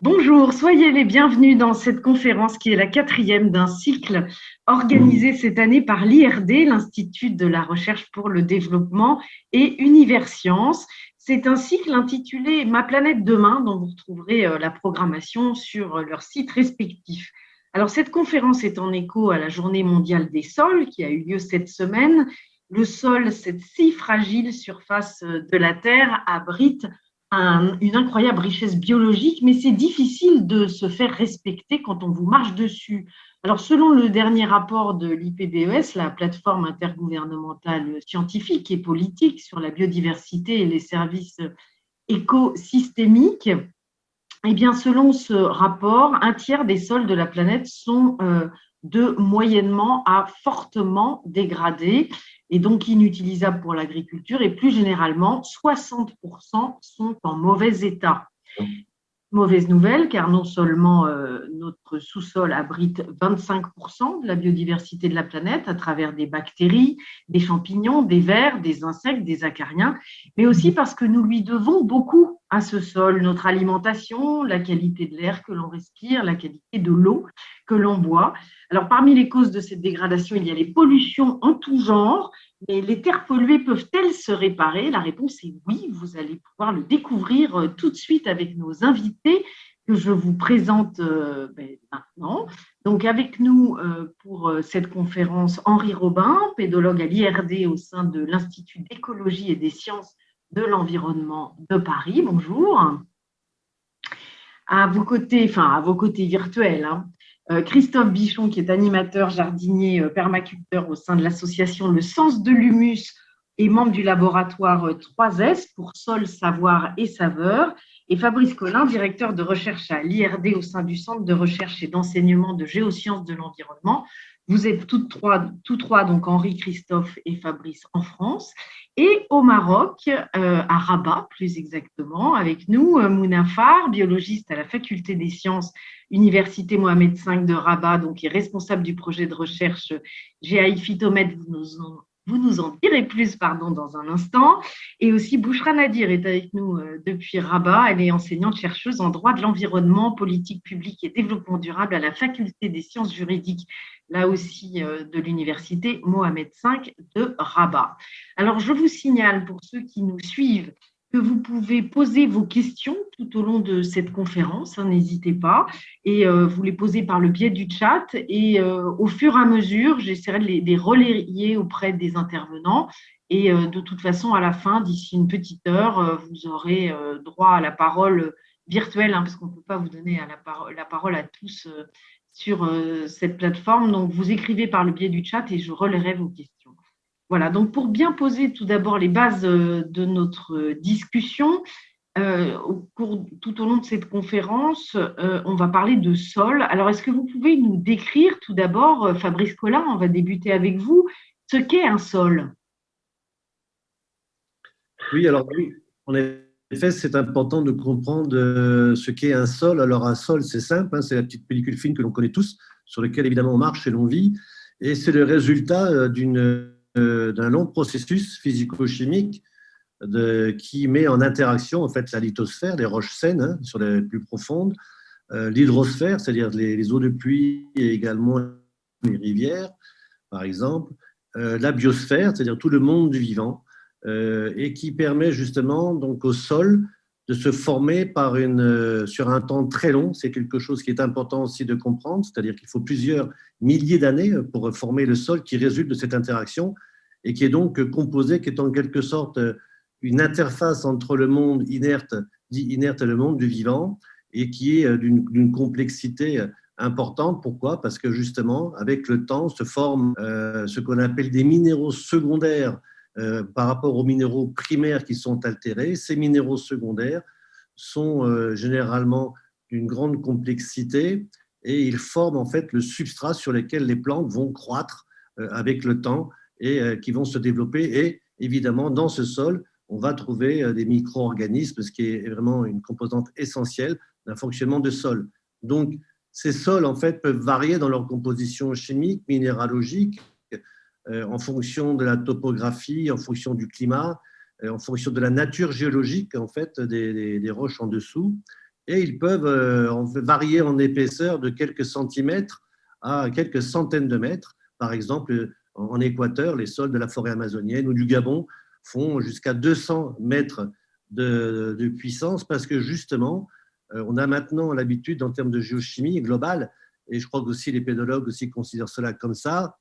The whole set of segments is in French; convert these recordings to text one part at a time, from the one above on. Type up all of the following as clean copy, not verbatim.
Bonjour, soyez les bienvenus dans cette conférence qui est la quatrième d'un cycle organisé cette année par l'IRD, l'Institut de la recherche pour le développement et Universcience. C'est un cycle intitulé Ma planète demain, dont vous retrouverez la programmation sur leurs sites respectifs. Alors, cette conférence est en écho à la Journée mondiale des sols qui a eu lieu cette semaine. Le sol, cette si fragile surface de la Terre, abrite une incroyable richesse biologique, mais c'est difficile de se faire respecter quand on vous marche dessus. Alors, selon le dernier rapport de l'IPBES, la plateforme intergouvernementale scientifique et politique sur la biodiversité et les services écosystémiques, eh bien, selon ce rapport, un tiers des sols de la planète sont de moyennement à fortement dégradés et donc inutilisables pour l'agriculture et plus généralement, 60% sont en mauvais état. Mauvaise nouvelle, car non seulement notre sous-sol abrite 25% de la biodiversité de la planète à travers des bactéries, des champignons, des vers, des insectes, des acariens, mais aussi parce que nous lui devons beaucoup à ce sol, notre alimentation, la qualité de l'air que l'on respire, la qualité de l'eau que l'on boit. Alors, parmi les causes de cette dégradation, il y a les pollutions en tout genre, mais les terres polluées peuvent-elles se réparer? La réponse est oui, vous allez pouvoir le découvrir tout de suite avec nos invités que je vous présente maintenant. Donc avec nous pour cette conférence, Henri Robin, pédologue à l'IRD au sein de l'Institut d'écologie et des sciences de l'environnement de Paris. Bonjour. À vos côtés, enfin à vos côtés virtuels, Christophe Bichon, qui est animateur jardinier permaculteur au sein de l'association Le Sens de l'Humus et membre du laboratoire 3S pour sol, savoir et saveur, et Fabrice Collin, directeur de recherche à l'IRD au sein du Centre de recherche et d'enseignement de géosciences de l'environnement. Vous êtes tous trois, donc Henri, Christophe et Fabrice en France. Et au Maroc, à Rabat plus exactement, avec nous, Mouna Far, biologiste à la faculté des sciences Université Mohamed V de Rabat, donc qui est responsable du projet de recherche GAI Phytomètre. Vous nous en direz plus dans un instant. Et aussi Bouchra Nadir est avec nous depuis Rabat. Elle est enseignante-chercheuse en droit de l'environnement, politique publique et développement durable à la faculté des sciences juridiques, là aussi de l'université Mohamed V de Rabat. Alors, je vous signale pour ceux qui nous suivent que vous pouvez poser vos questions tout au long de cette conférence, n'hésitez pas, et vous les posez par le biais du chat, et au fur et à mesure, j'essaierai de les relayer auprès des intervenants, et de toute façon, à la fin, d'ici une petite heure, vous aurez droit à la parole virtuelle, parce qu'on ne peut pas vous donner la parole à tous sur cette plateforme, donc vous écrivez par le biais du chat et je relayerai vos questions. Voilà, donc pour bien poser tout d'abord les bases de notre discussion, tout au long de cette conférence, on va parler de sol. Alors, est-ce que vous pouvez nous décrire tout d'abord, Fabrice Collin, on va débuter avec vous, ce qu'est un sol? Oui, alors oui, en effet, c'est important de comprendre ce qu'est un sol. Alors un sol, c'est simple, c'est la petite pellicule fine que l'on connaît tous, sur laquelle évidemment on marche et l'on vit, et c'est le résultat d'un long processus physico-chimique qui met en interaction en fait la lithosphère, les roches saines sur les plus profondes, l'hydrosphère, c'est-à-dire les eaux de pluie et également les rivières, par exemple, la biosphère, c'est-à-dire tout le monde du vivant, et qui permet justement donc au sol de se former sur un temps très long. C'est quelque chose qui est important aussi de comprendre, c'est-à-dire qu'il faut plusieurs milliers d'années pour former le sol qui résulte de cette interaction et qui est donc composé, qui est en quelque sorte une interface entre le monde inerte, dit inerte, et le monde du vivant, et qui est d'une complexité importante. Pourquoi? Parce que justement, avec le temps, se forment ce qu'on appelle des minéraux secondaires par rapport aux minéraux primaires qui sont altérés. Ces minéraux secondaires sont généralement d'une grande complexité et ils forment en fait le substrat sur lequel les plantes vont croître avec le temps et qui vont se développer. Et évidemment, dans ce sol, on va trouver des micro-organismes, ce qui est vraiment une composante essentielle d'un fonctionnement de sol. Donc, ces sols, en fait, peuvent varier dans leur composition chimique, minéralogique, en fonction de la topographie, en fonction du climat, en fonction de la nature géologique, en fait, des roches en dessous. et ils peuvent varier en épaisseur de quelques centimètres à quelques centaines de mètres. Par exemple, en Équateur, les sols de la forêt amazonienne ou du Gabon font jusqu'à 200 mètres de puissance parce que justement, on a maintenant l'habitude en termes de géochimie globale, et je crois que aussi les pédologues aussi considèrent cela comme ça,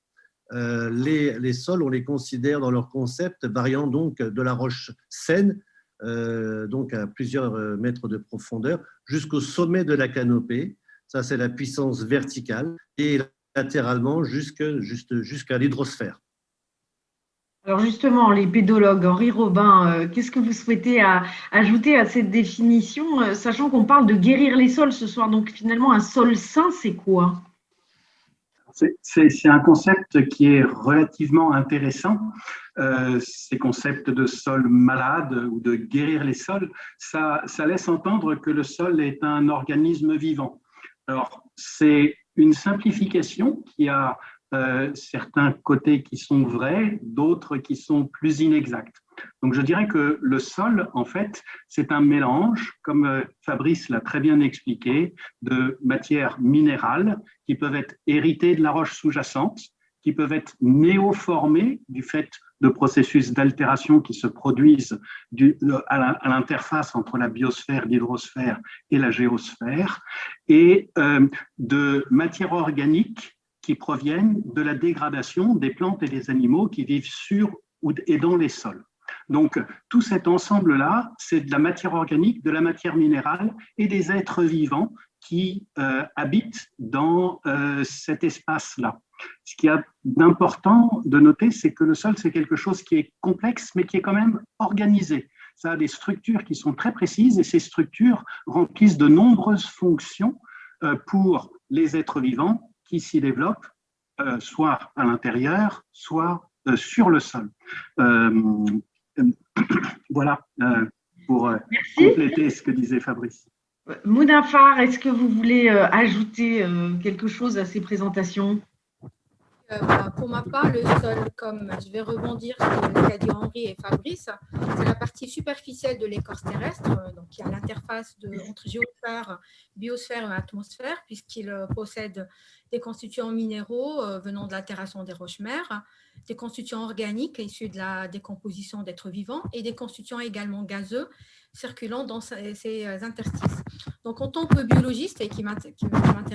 les sols, on les considère dans leur concept variant donc de la roche saine, donc à plusieurs mètres de profondeur, jusqu'au sommet de la canopée. Ça, c'est la puissance verticale, et latéralement jusqu'à l'hydrosphère. Alors justement, les pédologues, Henri Robin, qu'est-ce que vous souhaitez ajouter à cette définition, sachant qu'on parle de guérir les sols ce soir, donc finalement un sol sain, c'est quoi? C'est un concept qui est relativement intéressant. Ces concepts de sol malade ou de guérir les sols, ça laisse entendre que le sol est un organisme vivant. Alors, c'est une simplification qui a certains côtés qui sont vrais, d'autres qui sont plus inexacts. Donc, je dirais que le sol, en fait, c'est un mélange, comme Fabrice l'a très bien expliqué, de matières minérales qui peuvent être héritées de la roche sous-jacente, qui peuvent être néoformées du fait de processus d'altération qui se produisent à l'interface entre la biosphère, l'hydrosphère et la géosphère, et de matières organiques qui proviennent de la dégradation des plantes et des animaux qui vivent sur et dans les sols. Donc, tout cet ensemble-là, c'est de la matière organique, de la matière minérale et des êtres vivants qui habitent dans cet espace-là. Ce qu'il y a d'important de noter, c'est que le sol, c'est quelque chose qui est complexe, mais qui est quand même organisé. Ça a des structures qui sont très précises, et ces structures remplissent de nombreuses fonctions pour les êtres vivants qui s'y développent, soit à l'intérieur, soit sur le sol. Voilà, pour compléter ce que disait Fabrice. Mounafar, est-ce que vous voulez ajouter quelque chose à ces présentations? Pour ma part, le sol, comme je vais rebondir sur ce qu'a dit Henri et Fabrice, c'est la partie superficielle de l'écorce terrestre, donc il y a l'interface entre géosphère, biosphère et atmosphère, puisqu'il possède des constituants minéraux venant de l'altération des roches-mères, des constituants organiques issus de la décomposition d'êtres vivants et des constituants également gazeux circulant dans ces interstices. Donc, en tant que biologiste et qui m'intéresse…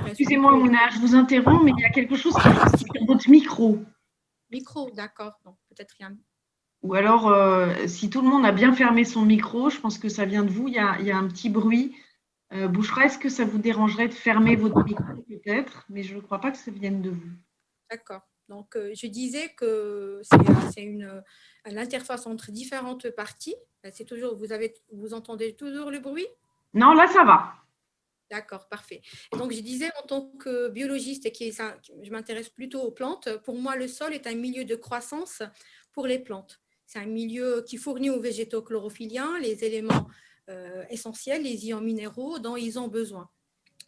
Excusez-moi, Mouna, je vous interromps, mais il y a quelque chose qui est sur votre micro. Micro, d'accord. Donc, peut-être rien. Ou alors, si tout le monde a bien fermé son micro, je pense que ça vient de vous, il y a un petit bruit. Bouchra, est-ce que ça vous dérangerait de fermer votre micro peut-être? Mais je ne crois pas que ça vienne de vous. D'accord. Donc, je disais que c'est l'interface entre différentes parties. C'est toujours, vous entendez toujours le bruit? Non, là, ça va. D'accord, parfait. Et donc, je disais, en tant que biologiste, je m'intéresse plutôt aux plantes. Pour moi, le sol est un milieu de croissance pour les plantes. C'est un milieu qui fournit aux végétaux chlorophylliens les éléments essentiels, les ions minéraux dont ils ont besoin.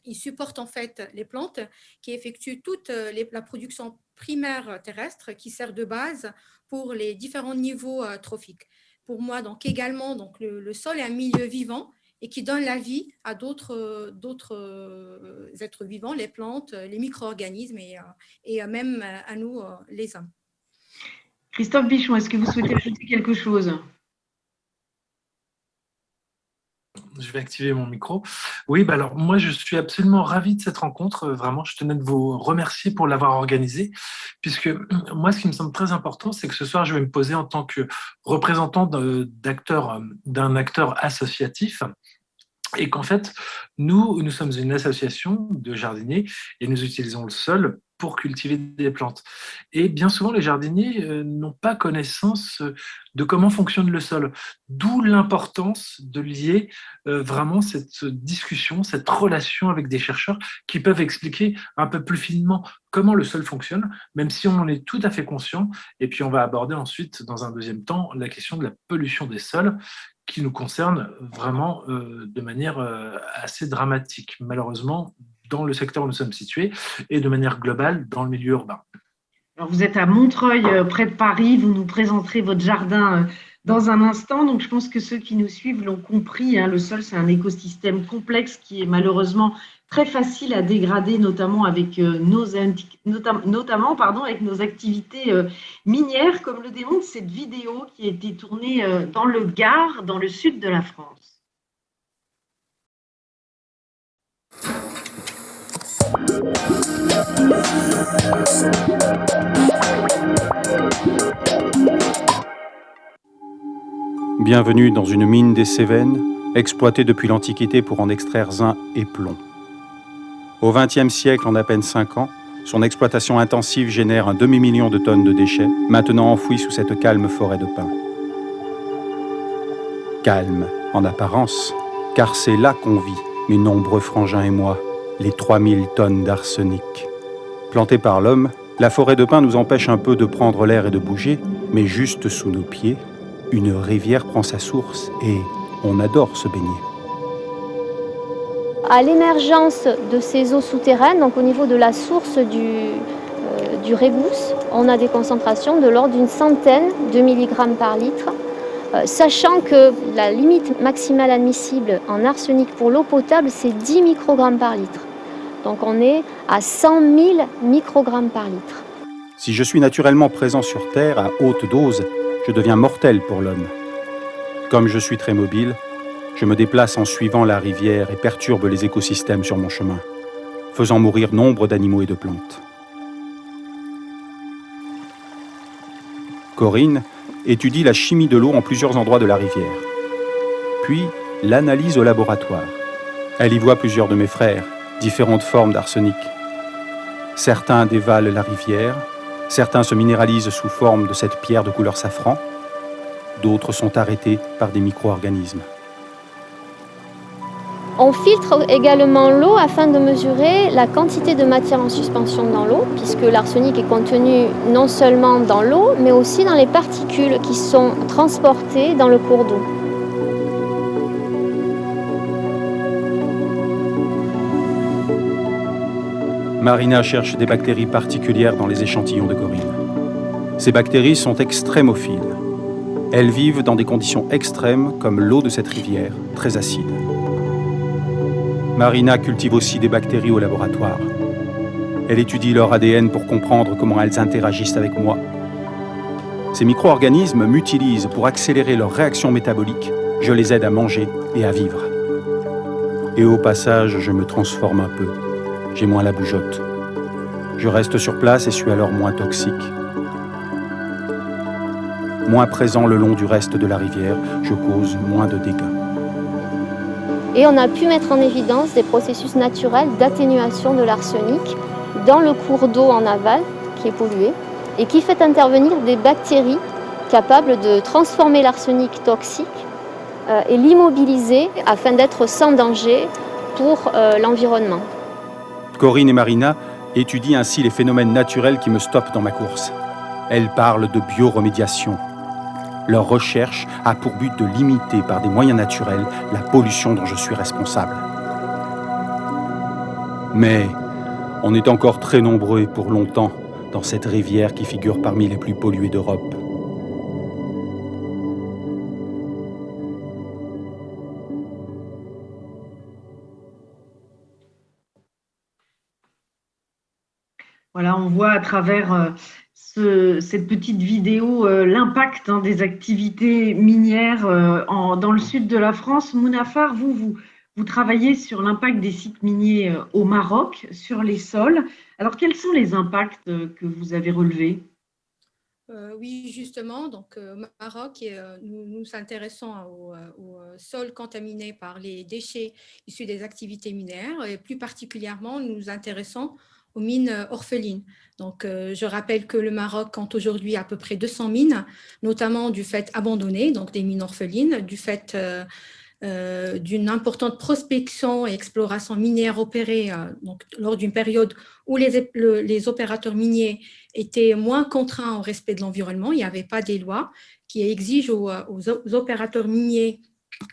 Ils supportent en fait les plantes qui effectuent toute la production primaire terrestre qui sert de base pour les différents niveaux trophiques. Pour moi, donc également, donc, le sol est un milieu vivant et qui donne la vie à d'autres êtres vivants, les plantes, les micro-organismes et même à nous, les hommes. Christophe Bichon, est-ce que vous souhaitez ajouter quelque chose? Je vais activer mon micro. Oui, alors moi, je suis absolument ravi de cette rencontre. Vraiment, je tenais de vous remercier pour l'avoir organisée, puisque moi, ce qui me semble très important, c'est que ce soir, je vais me poser en tant que représentant d'un acteur associatif, et qu'en fait, nous sommes une association de jardiniers et nous utilisons le sol pour cultiver des plantes. Et bien souvent, les jardiniers n'ont pas connaissance de comment fonctionne le sol, d'où l'importance de lier vraiment cette discussion, cette relation avec des chercheurs qui peuvent expliquer un peu plus finement comment le sol fonctionne, même si on en est tout à fait conscient. Et puis, on va aborder ensuite, dans un deuxième temps, la question de la pollution des sols, qui nous concerne vraiment de manière assez dramatique, malheureusement, dans le secteur où nous sommes situés et de manière globale dans le milieu urbain. Alors, vous êtes à Montreuil, près de Paris. Vous nous présenterez votre jardin dans un instant. Donc, je pense que ceux qui nous suivent l'ont compris, hein, le sol, c'est un écosystème complexe qui est malheureusement très facile à dégrader, notamment avec avec nos activités minières, comme le démontre cette vidéo qui a été tournée dans le Gard, dans le sud de la France. Bienvenue dans une mine des Cévennes, exploitée depuis l'Antiquité pour en extraire zinc et plomb. Au XXe siècle, en à peine 5 ans, son exploitation intensive génère un demi-million de tonnes de déchets, maintenant enfouis sous cette calme forêt de pins. Calme, en apparence, car c'est là qu'on vit, mes nombreux frangins et moi, les 3000 tonnes d'arsenic. Plantée par l'homme, la forêt de pins nous empêche un peu de prendre l'air et de bouger, mais juste sous nos pieds, une rivière prend sa source et on adore se baigner. À l'émergence de ces eaux souterraines, donc au niveau de la source du Rébus, on a des concentrations de l'ordre d'une centaine de milligrammes par litre, sachant que la limite maximale admissible en arsenic pour l'eau potable, c'est 10 microgrammes par litre. Donc on est à 100 000 microgrammes par litre. Si je suis naturellement présent sur Terre à haute dose, je deviens mortel pour l'homme. Comme je suis très mobile, je me déplace en suivant la rivière et perturbe les écosystèmes sur mon chemin, faisant mourir nombre d'animaux et de plantes. Corinne étudie la chimie de l'eau en plusieurs endroits de la rivière, puis l'analyse au laboratoire. Elle y voit plusieurs de mes frères, différentes formes d'arsenic. Certains dévalent la rivière, certains se minéralisent sous forme de cette pierre de couleur safran, d'autres sont arrêtés par des micro-organismes. On filtre également l'eau afin de mesurer la quantité de matière en suspension dans l'eau, puisque l'arsenic est contenu non seulement dans l'eau, mais aussi dans les particules qui sont transportées dans le cours d'eau. Marina cherche des bactéries particulières dans les échantillons de Corinne. Ces bactéries sont extrémophiles. Elles vivent dans des conditions extrêmes, comme l'eau de cette rivière, très acide. Marina cultive aussi des bactéries au laboratoire. Elle étudie leur ADN pour comprendre comment elles interagissent avec moi. Ces micro-organismes m'utilisent pour accélérer leurs réactions métaboliques. Je les aide à manger et à vivre. Et au passage, je me transforme un peu. J'ai moins la bougeotte. Je reste sur place et suis alors moins toxique. Moins présent le long du reste de la rivière, je cause moins de dégâts. Et on a pu mettre en évidence des processus naturels d'atténuation de l'arsenic dans le cours d'eau en aval qui est pollué et qui fait intervenir des bactéries capables de transformer l'arsenic toxique et l'immobiliser afin d'être sans danger pour l'environnement. Corinne et Marina étudient ainsi les phénomènes naturels qui me stoppent dans ma course. Elles parlent de bioremédiation. Leur recherche a pour but de limiter par des moyens naturels la pollution dont je suis responsable. Mais on est encore très nombreux et pour longtemps dans cette rivière qui figure parmi les plus polluées d'Europe. Voilà, on voit à travers cette petite vidéo l'impact des activités minières dans le sud de la France. Mounafar, vous travaillez sur l'impact des sites miniers au Maroc, sur les sols. Alors, quels sont les impacts que vous avez relevés ? Oui, justement, donc au Maroc, nous nous intéressons aux sols contaminés par les déchets issus des activités minières et plus particulièrement, nous nous intéressons aux mines orphelines. Donc, je rappelle que le Maroc compte aujourd'hui à peu près 200 mines, notamment du fait abandonnées, donc des mines orphelines, du fait d'une importante prospection et exploration minière opérée donc, lors d'une période où les opérateurs miniers étaient moins contraints au respect de l'environnement. Il n'y avait pas des lois qui exigent aux opérateurs miniers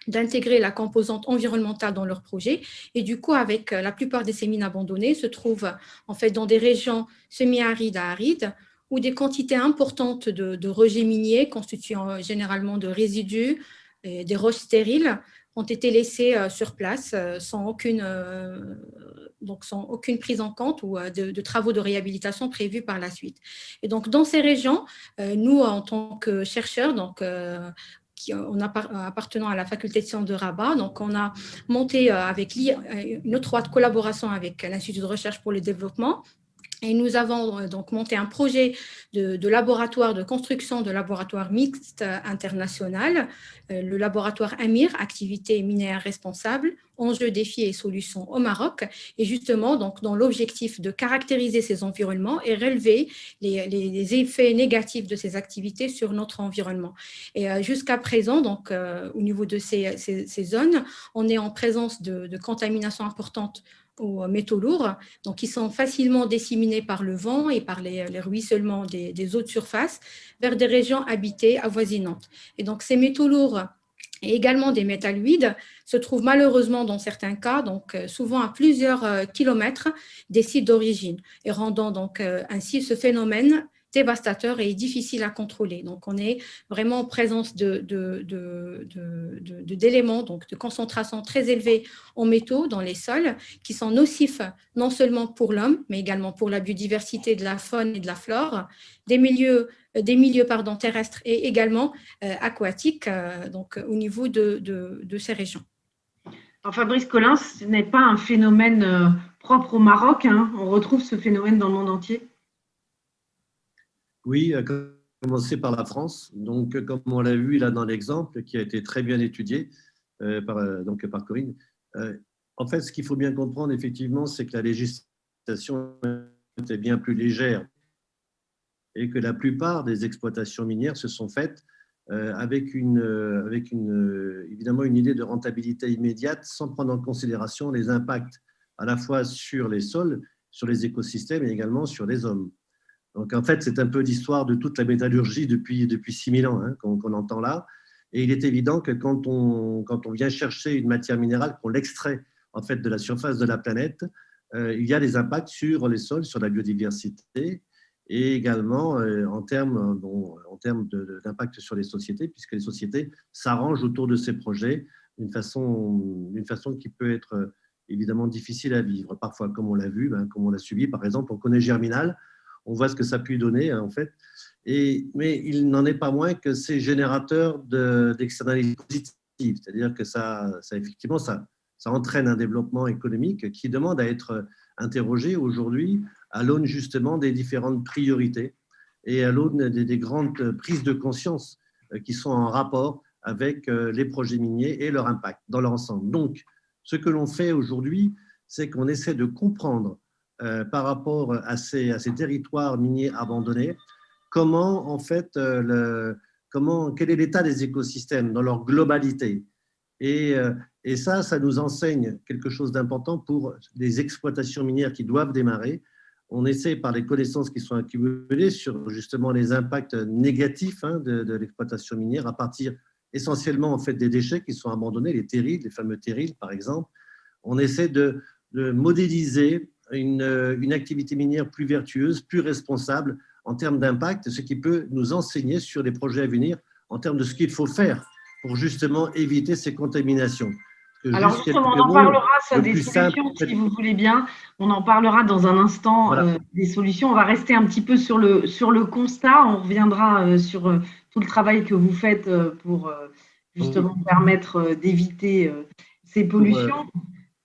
d'intégrer la composante environnementale dans leur projet. Et du coup, avec la plupart de ces mines abandonnées, se trouvent en fait dans des régions semi-arides à arides, où des quantités importantes de rejets miniers constituant généralement de résidus et des roches stériles ont été laissées sur place sans aucune prise en compte ou de travaux de réhabilitation prévus par la suite. Et donc, dans ces régions, nous, en tant que chercheurs, appartenant à la faculté de sciences de Rabat, donc on a monté avec une étroite collaboration avec l'Institut de recherche pour le développement. Et nous avons donc monté un projet de laboratoire, de construction de laboratoire mixte international, le laboratoire AMIR, activités minières responsables, enjeux, défis et solutions au Maroc. Et justement, donc, dans l'objectif de caractériser ces environnements et relever les effets négatifs de ces activités sur notre environnement. Et jusqu'à présent, donc, au niveau de ces zones, on est en présence de contaminations importantes aux métaux lourds, donc qui sont facilement disséminés par le vent et par les ruissellements des eaux de surface vers des régions habitées avoisinantes. Et donc ces métaux lourds et également des métalloïdes se trouvent malheureusement dans certains cas, donc souvent à plusieurs kilomètres des sites d'origine, et rendant donc ainsi ce phénomène dévastateur et difficile à contrôler. Donc, on est vraiment en présence d'éléments, donc de concentration très élevée en métaux dans les sols, qui sont nocifs non seulement pour l'homme, mais également pour la biodiversité de la faune et de la flore, des milieux terrestres et également aquatiques, donc au niveau de ces régions. Alors, Fabrice Collin, ce n'est pas un phénomène propre au Maroc, hein. On retrouve ce phénomène dans le monde entier. Oui, à commencer par la France. Donc, comme on l'a vu là dans l'exemple, qui a été très bien étudié par Corinne. En fait, ce qu'il faut bien comprendre, effectivement, c'est que la législation était bien plus légère et que la plupart des exploitations minières se sont faites avec évidemment une idée de rentabilité immédiate, sans prendre en considération les impacts à la fois sur les sols, sur les écosystèmes et également sur les hommes. Donc, en fait, c'est un peu l'histoire de toute la métallurgie depuis 6000 ans qu'on entend là. Et il est évident que quand on vient chercher une matière minérale, qu'on l'extrait en fait de la surface de la planète, il y a des impacts sur les sols, sur la biodiversité et également en termes d'impact sur les sociétés, puisque les sociétés s'arrangent autour de ces projets d'une façon qui peut être évidemment difficile à vivre. Parfois, comme on l'a vu, comme on l'a subi, par exemple, on connaît Germinal. On voit ce que ça a pu donner, en fait. Mais il n'en est pas moins que c'est générateur d'externalités positives. C'est-à-dire que ça entraîne un développement économique qui demande à être interrogé aujourd'hui à l'aune justement des différentes priorités et à l'aune des grandes prises de conscience qui sont en rapport avec les projets miniers et leur impact dans leur ensemble. Donc, ce que l'on fait aujourd'hui, c'est qu'on essaie de comprendre par rapport à ces territoires miniers abandonnés, comment en fait, quel est l'état des écosystèmes dans leur globalité. Et ça nous enseigne quelque chose d'important pour les exploitations minières qui doivent démarrer. On essaie par les connaissances qui sont accumulées sur justement les impacts négatifs de l'exploitation minière à partir essentiellement en fait des déchets qui sont abandonnés, les terrils, les fameux terrils par exemple. On essaie de modéliser une activité minière plus vertueuse, plus responsable en termes d'impact, ce qui peut nous enseigner sur les projets à venir en termes de ce qu'il faut faire pour justement éviter ces contaminations. Alors justement, on en parlera, ça, des solutions, si vous voulez bien. On en parlera dans un instant, voilà. Des solutions. On va rester un petit peu sur le constat. On reviendra sur tout le travail que vous faites pour justement permettre d'éviter ces pollutions.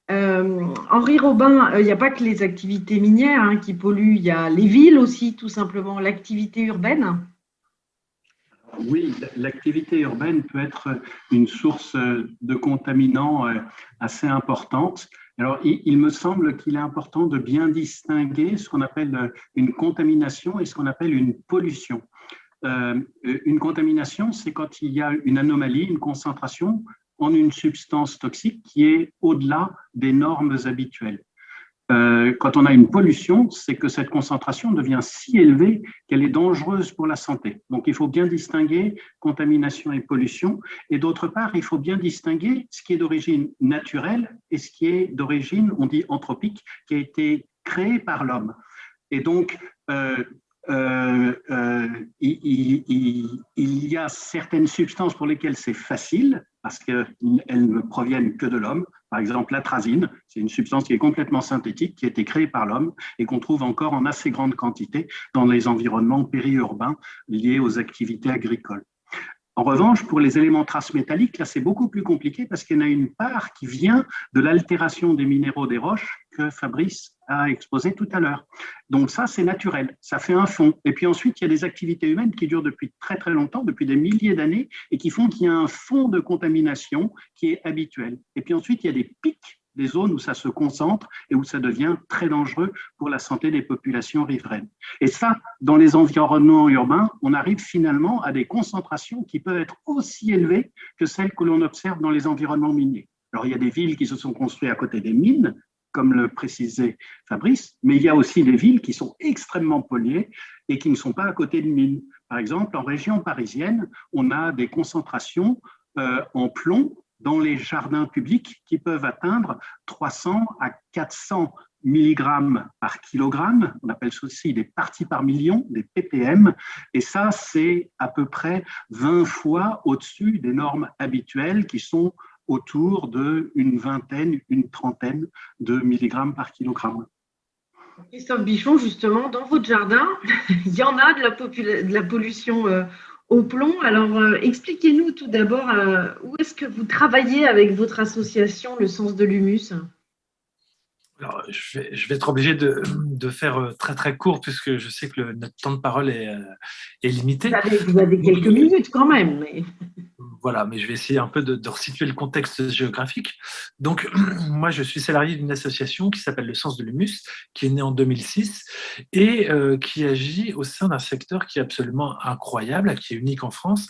Henri Robin, il n'y a pas que les activités minières qui polluent, il y a les villes aussi, tout simplement, l'activité urbaine. Oui, l'activité urbaine peut être une source de contaminants assez importante. Alors, il me semble qu'il est important de bien distinguer ce qu'on appelle une contamination et ce qu'on appelle une pollution. Une contamination, c'est quand il y a une anomalie, une concentration en une substance toxique qui est au-delà des normes habituelles. Quand on a une pollution, c'est que cette concentration devient si élevée qu'elle est dangereuse pour la santé. Donc, il faut bien distinguer contamination et pollution. Et d'autre part, il faut bien distinguer ce qui est d'origine naturelle et ce qui est d'origine, on dit anthropique, qui a été créé par l'homme. Et donc, il y a certaines substances pour lesquelles c'est facile, parce qu'elles ne proviennent que de l'homme. Par exemple, l'atrazine, c'est une substance qui est complètement synthétique, qui a été créée par l'homme et qu'on trouve encore en assez grande quantité dans les environnements périurbains liés aux activités agricoles. En revanche, pour les éléments traces métalliques, là, c'est beaucoup plus compliqué parce qu'il y en a une part qui vient de l'altération des minéraux des roches que Fabrice a exposé tout à l'heure. Donc ça, c'est naturel, ça fait un fond. Et puis ensuite, il y a des activités humaines qui durent depuis très très longtemps, depuis des milliers d'années, et qui font qu'il y a un fond de contamination qui est habituel. Et puis ensuite, il y a des pics, des zones où ça se concentre et où ça devient très dangereux pour la santé des populations riveraines. Et ça, dans les environnements urbains, on arrive finalement à des concentrations qui peuvent être aussi élevées que celles que l'on observe dans les environnements miniers. Alors, il y a des villes qui se sont construites à côté des mines, comme le précisait Fabrice, mais il y a aussi des villes qui sont extrêmement polluées et qui ne sont pas à côté de mines. Par exemple, en région parisienne, on a des concentrations en plomb dans les jardins publics qui peuvent atteindre 300 à 400 mg par kilogramme. On appelle ça aussi des parties par million, des ppm. Et ça, c'est à peu près 20 fois au-dessus des normes habituelles qui sont autour d'une vingtaine, une trentaine de milligrammes par kilogramme. Christophe Bichon, justement, dans votre jardin, il y en a de la pollution au plomb. Alors, expliquez-nous tout d'abord où est-ce que vous travaillez avec votre association Le Sens de l'Humus? Alors, je vais être obligé de faire très très court puisque je sais que notre temps de parole est limité. Vous avez quelques minutes quand même. Mais... Voilà, mais je vais essayer un peu de resituer le contexte géographique. Donc, moi, je suis salarié d'une association qui s'appelle Le Sens de l'Humus, qui est née en 2006 et qui agit au sein d'un secteur qui est absolument incroyable, qui est unique en France,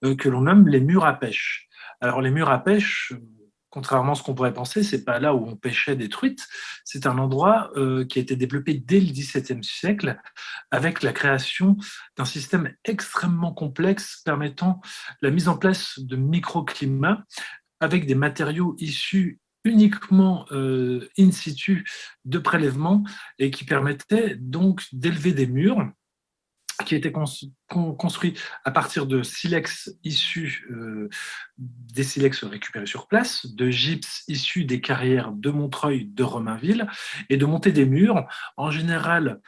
que l'on nomme les murs à pêche. Alors, les murs à pêche, contrairement à ce qu'on pourrait penser, c'est pas là où on pêchait des truites. C'est un endroit qui a été développé dès le XVIIe siècle avec la création d'un système extrêmement complexe permettant la mise en place de microclimats avec des matériaux issus uniquement in situ de prélèvements et qui permettaient donc d'élever des murs qui étaient construits à partir de silex issus des silex récupérés sur place, de gypse issus des carrières de Montreuil, de Romainville, et de monter des murs, en général,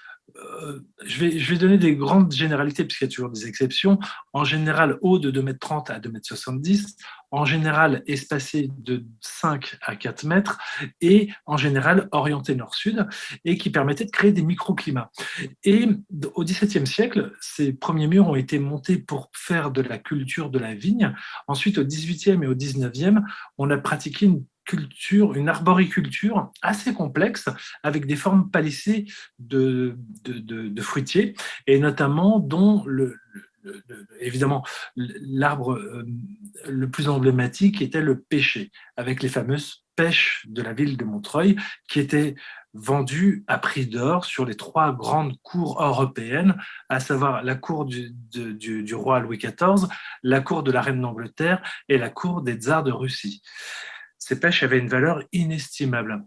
je vais donner des grandes généralités, puisqu'il y a toujours des exceptions, en général hauts de 2,30 m à 2,70 m, en général espacés de 5 à 4 mètres, et en général orientés nord-sud, et qui permettaient de créer des microclimats. Et au XVIIe siècle, ces premiers murs ont été montés pour faire de la culture de la vigne. Ensuite, au XVIIIe et au XIXe, on a pratiqué une arboriculture assez complexe avec des formes palissées de fruitiers, et notamment dont évidemment l'arbre le plus emblématique était le pêcher, avec les fameuses pêches de la ville de Montreuil qui étaient vendues à prix d'or sur les 3 grandes cours européennes, à savoir la cour du roi Louis XIV, la cour de la reine d'Angleterre et la cour des tsars de Russie. Ces pêches avaient une valeur inestimable.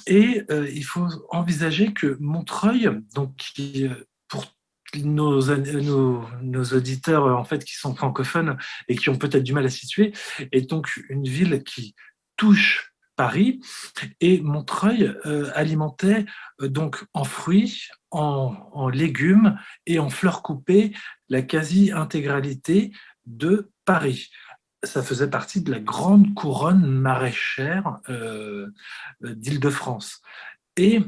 Et il faut envisager que Montreuil, donc qui, pour nos auditeurs en fait, qui sont francophones et qui ont peut-être du mal à situer, est donc une ville qui touche Paris, et Montreuil alimentait donc en fruits, en légumes et en fleurs coupées la quasi-intégralité de Paris. Ça faisait partie de la grande couronne maraîchère d'Île-de-France. Et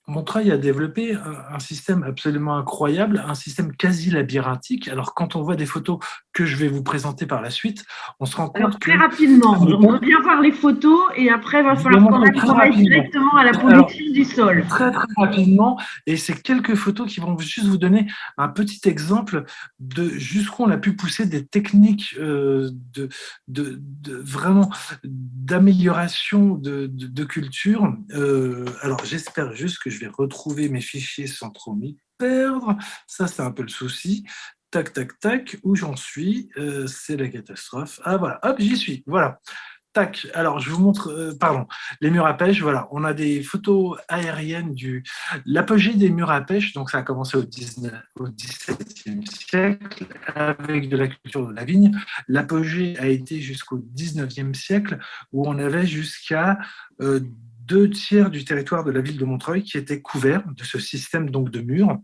Montreuil a développé un système absolument incroyable, un système quasi labyrinthique. Alors, quand on voit des photos que je vais vous présenter par la suite, on se rend compte très rapidement, on veut bien voir les photos et après, il va falloir qu'on aille directement à la production du sol. Très, très rapidement. Et c'est quelques photos qui vont juste vous donner un petit exemple de jusqu'où on a pu pousser des techniques vraiment d'amélioration de culture. Alors, j'espère juste que je vais retrouver mes fichiers sans trop m'y perdre. Ça, c'est un peu le souci. Tac, tac, tac, où j'en suis, c'est la catastrophe. Ah voilà, hop, j'y suis, voilà. Tac, alors je vous montre, les murs à pêche, voilà, on a des photos aériennes l'apogée des murs à pêche, donc ça a commencé au XVIIe siècle, avec de la culture de la vigne. L'apogée a été jusqu'au XIXe siècle, où on avait jusqu'à 2/3 du territoire de la ville de Montreuil qui était couvert de ce système donc de murs,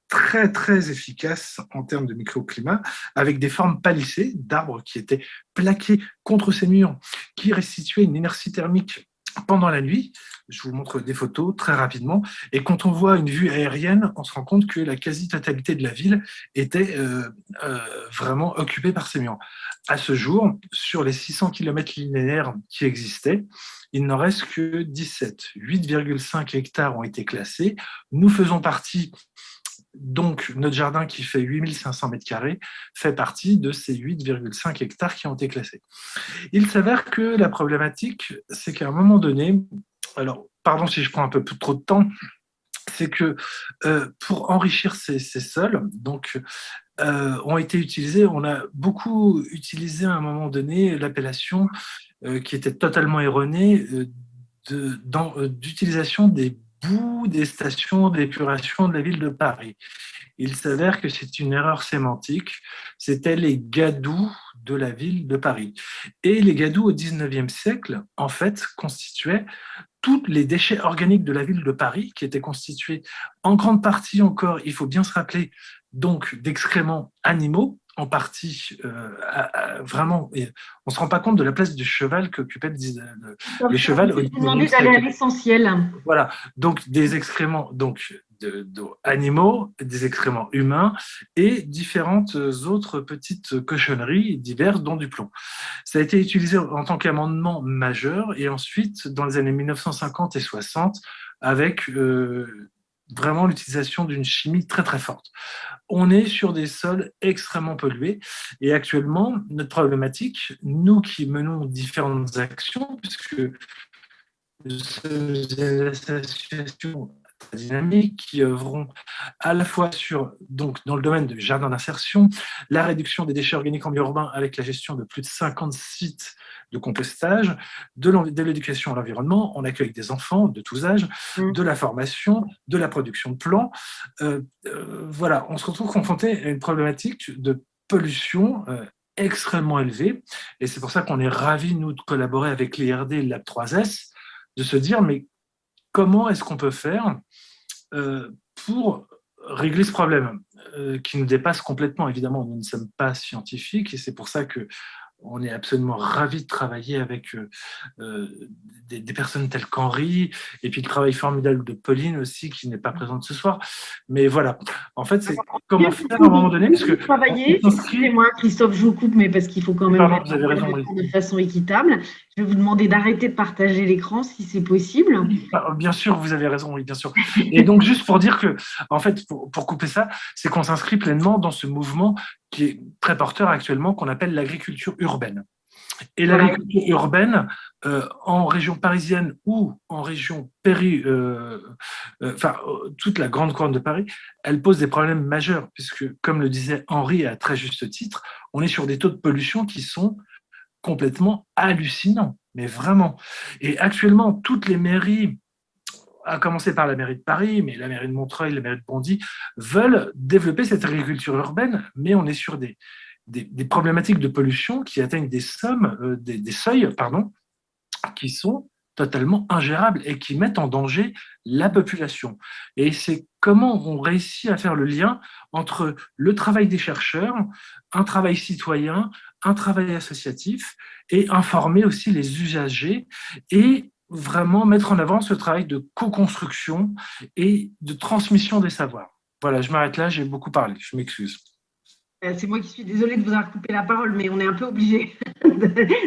très, très efficace en termes de microclimat, avec des formes palissées d'arbres qui étaient plaqués contre ces murs, qui restituaient une inertie thermique pendant la nuit. Je vous montre des photos très rapidement. Et quand on voit une vue aérienne, on se rend compte que la quasi-totalité de la ville était vraiment occupée par ces murs. À ce jour, sur les 600 km linéaires qui existaient, il n'en reste que 17. 8,5 hectares ont été classés. Nous faisons partie. Donc, notre jardin qui fait 8500 m² fait partie de ces 8,5 hectares qui ont été classés. Il s'avère que la problématique, c'est qu'à un moment donné, alors, pardon si je prends un peu trop de temps, c'est que pour enrichir ces sols, donc, ont été utilisés, on a beaucoup utilisé à un moment donné l'appellation qui était totalement erronée d'utilisation des boues des stations d'épuration de la ville de Paris. Il s'avère que c'est une erreur sémantique, c'était les gadous de la ville de Paris. Et les gadous au XIXe siècle, en fait, constituaient tous les déchets organiques de la ville de Paris, qui étaient constitués en grande partie encore, il faut bien se rappeler, donc d'excréments animaux, en partie vraiment, et on ne se rend pas compte de la place du cheval qu'occupait les chevals. Je vous demandais d'aller à l'essentiel. Voilà, donc des excréments animaux, des excréments humains et différentes autres petites cochonneries diverses, dont du plomb. Ça a été utilisé en tant qu'amendement majeur et ensuite, dans les années 1950 et 60, avec vraiment l'utilisation d'une chimie très très forte. On est sur des sols extrêmement pollués et actuellement, notre problématique, nous qui menons différentes actions, puisque les associations dynamiques qui œuvront à la fois dans le domaine du jardin d'insertion, la réduction des déchets organiques en milieu urbain avec la gestion de plus de 50 sites de compostage, de l'éducation à l'environnement, on accueille des enfants de tous âges, de la formation, de la production de plants. Voilà, on se retrouve confronté à une problématique de pollution extrêmement élevée et c'est pour ça qu'on est ravis, nous, de collaborer avec l'IRD et le Lab 3S, de se dire, mais comment est-ce qu'on peut faire pour régler ce problème qui nous dépasse complètement. Évidemment, nous ne sommes pas scientifiques et c'est pour ça qu'on est absolument ravis de travailler avec des personnes telles qu'Henri et puis le travail formidable de Pauline aussi qui n'est pas présente ce soir. Mais voilà, en fait, c'est comment faire à un moment donné parce que excusez-moi Christophe, je vous coupe, mais parce qu'il faut quand même vous avez raison, de façon équitable. Je vais vous demander d'arrêter de partager l'écran si c'est possible. Bien sûr, vous avez raison, oui, bien sûr. Et donc, juste pour dire que, en fait, pour couper ça, c'est qu'on s'inscrit pleinement dans ce mouvement qui est très porteur actuellement, qu'on appelle l'agriculture urbaine. Et l'agriculture urbaine, en région parisienne ou en région toute la grande couronne de Paris, elle pose des problèmes majeurs, puisque, comme le disait Henri à très juste titre, on est sur des taux de pollution qui sont complètement hallucinants, mais vraiment. Et actuellement, toutes les mairies, à commencer par la mairie de Paris, mais la mairie de Montreuil, la mairie de Bondy, veulent développer cette agriculture urbaine, mais on est sur des problématiques de pollution qui atteignent des seuils, qui sont totalement ingérables et qui mettent en danger la population. Et c'est comment on réussit à faire le lien entre le travail des chercheurs, un travail citoyen, un travail associatif et informer aussi les usagers et vraiment mettre en avant ce travail de co-construction et de transmission des savoirs. Voilà, je m'arrête là, j'ai beaucoup parlé, je m'excuse. C'est moi qui suis désolée de vous avoir coupé la parole, mais on est un peu obligé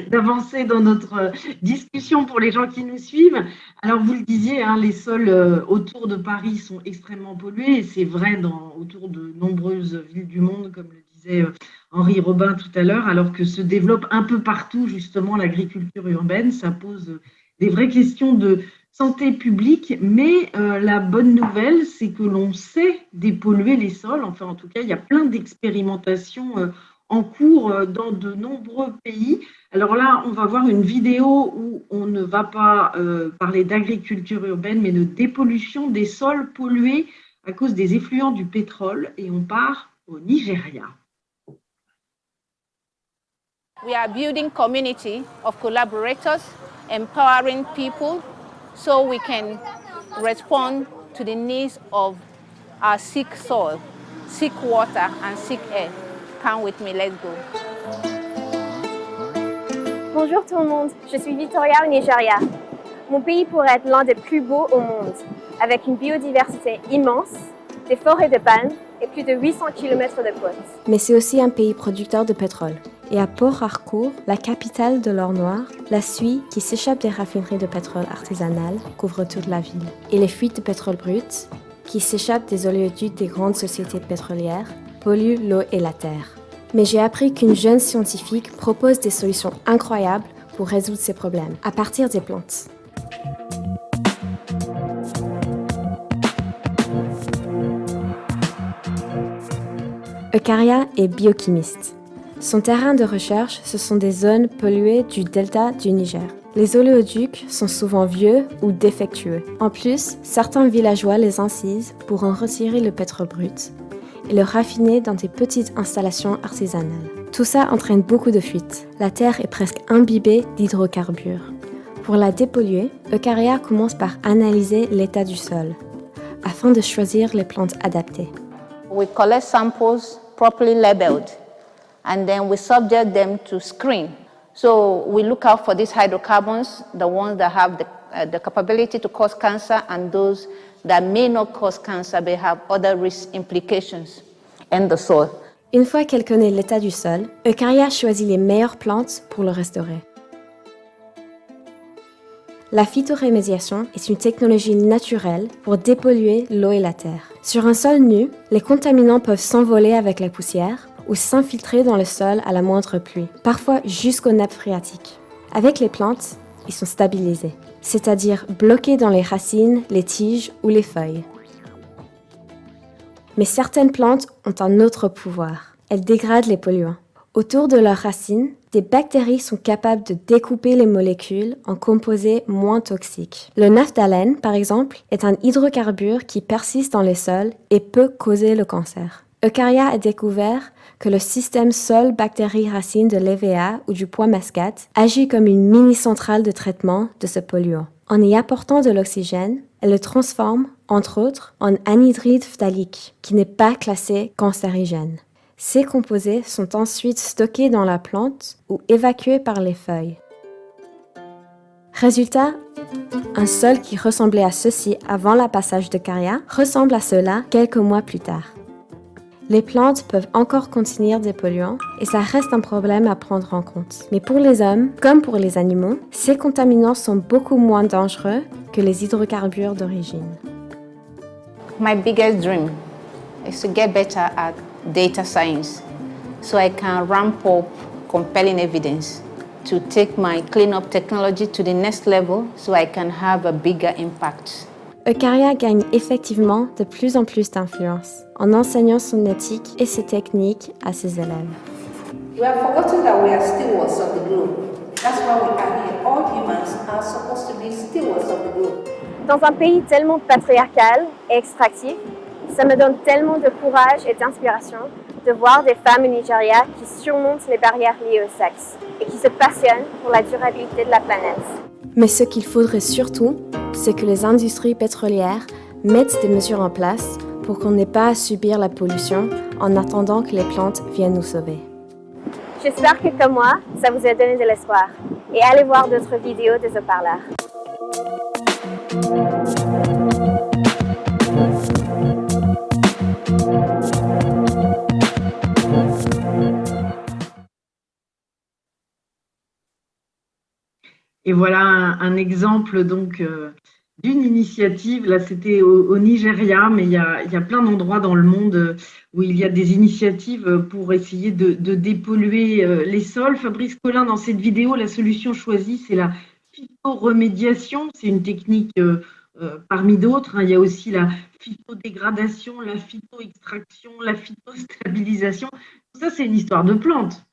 d'avancer dans notre discussion pour les gens qui nous suivent. Alors, vous le disiez, hein, les sols autour de Paris sont extrêmement pollués, et c'est vrai autour de nombreuses villes du monde, comme le disait Henri Robin tout à l'heure, alors que se développe un peu partout justement l'agriculture urbaine. Ça pose des vraies questions de santé publique, mais la bonne nouvelle, c'est que l'on sait dépolluer les sols. Enfin, en tout cas, il y a plein d'expérimentations en cours dans de nombreux pays. Alors là, on va voir une vidéo où on ne va pas parler d'agriculture urbaine, mais de dépollution des sols pollués à cause des effluents du pétrole. Et on part au Nigeria. We are building community of collaborators, empowering people so we can respond to the needs of our sick soil, sick water and sick air. Come with me, let's go. Bonjour tout le monde, je suis Victoria au Nigeria. Mon pays pourrait être l'un des plus beaux au monde, avec une biodiversité immense, des forêts de palmes et plus de 800 km de côtes. Mais c'est aussi un pays producteur de pétrole. Et à Port Harcourt, la capitale de l'or noir, la suie qui s'échappe des raffineries de pétrole artisanales couvre toute la ville. Et les fuites de pétrole brut, qui s'échappent des oléoducs des grandes sociétés pétrolières, polluent l'eau et la terre. Mais j'ai appris qu'une jeune scientifique propose des solutions incroyables pour résoudre ces problèmes, à partir des plantes. Eukarya est biochimiste. Son terrain de recherche, ce sont des zones polluées du delta du Niger. Les oléoducs sont souvent vieux ou défectueux. En plus, certains villageois les incisent pour en retirer le pétrole brut et le raffiner dans des petites installations artisanales. Tout ça entraîne beaucoup de fuites. La terre est presque imbibée d'hydrocarbures. Pour la dépolluer, Eukarya commence par analyser l'état du sol, afin de choisir les plantes adaptées. We collect samples properly labeled and then we subject them to screen. So we look out for these hydrocarbons, the ones that have the capability to cause cancer and those that may not cause cancer but have other risk implications in the soil. Une fois qu'elle connaît l'état du sol, Eukarya choisit les meilleures plantes pour le restaurer. La phytorémédiation est une technologie naturelle pour dépolluer l'eau et la terre. Sur un sol nu, les contaminants peuvent s'envoler avec la poussière ou s'infiltrer dans le sol à la moindre pluie, parfois jusqu'aux nappes phréatiques. Avec les plantes, ils sont stabilisés, c'est-à-dire bloqués dans les racines, les tiges ou les feuilles. Mais certaines plantes ont un autre pouvoir. Elles dégradent les polluants. Autour de leurs racines, des bactéries sont capables de découper les molécules en composés moins toxiques. Le naphthalène, par exemple, est un hydrocarbure qui persiste dans les sols et peut causer le cancer. Eukarya a découvert que le système sol-bactéries-racines de l'EVA ou du pois mascate agit comme une mini-centrale de traitement de ce polluant. En y apportant de l'oxygène, elle le transforme, entre autres, en anhydride phtalique, qui n'est pas classé cancérigène. Ces composés sont ensuite stockés dans la plante ou évacués par les feuilles. Résultat, un sol qui ressemblait à ceci avant le passage d'Eukarya ressemble à cela quelques mois plus tard. Les plantes peuvent encore contenir des polluants et ça reste un problème à prendre en compte. Mais pour les hommes, comme pour les animaux, ces contaminants sont beaucoup moins dangereux que les hydrocarbures d'origine. My biggest dream is to get better at data science so I can ramp up compelling evidence to take my cleanup technology to the next level so I can have a bigger impact. Eukarya gagne effectivement de plus en plus d'influence en enseignant son éthique et ses techniques à ses élèves. We have forgotten that we are stewards of the globe. That's why we are here. All humans are supposed to be stewards of the globe. Dans un pays tellement patriarcal et extractif, ça me donne tellement de courage et d'inspiration de voir des femmes au Nigeria qui surmontent les barrières liées au sexe et qui se passionnent pour la durabilité de la planète. Mais ce qu'il faudrait surtout, c'est que les industries pétrolières mettent des mesures en place pour qu'on n'ait pas à subir la pollution en attendant que les plantes viennent nous sauver. J'espère que comme moi, ça vous a donné de l'espoir. Et allez voir d'autres vidéos des haut-parleurs. Et voilà un exemple donc d'une initiative. Là, c'était au Nigeria, mais il y a plein d'endroits dans le monde où il y a des initiatives pour essayer de dépolluer les sols. Fabrice Collin, dans cette vidéo, la solution choisie, c'est la phytoremédiation. C'est une technique parmi d'autres. Il y a aussi la phytodégradation, la phytoextraction, la phytostabilisation. Tout ça, c'est une histoire de plantes.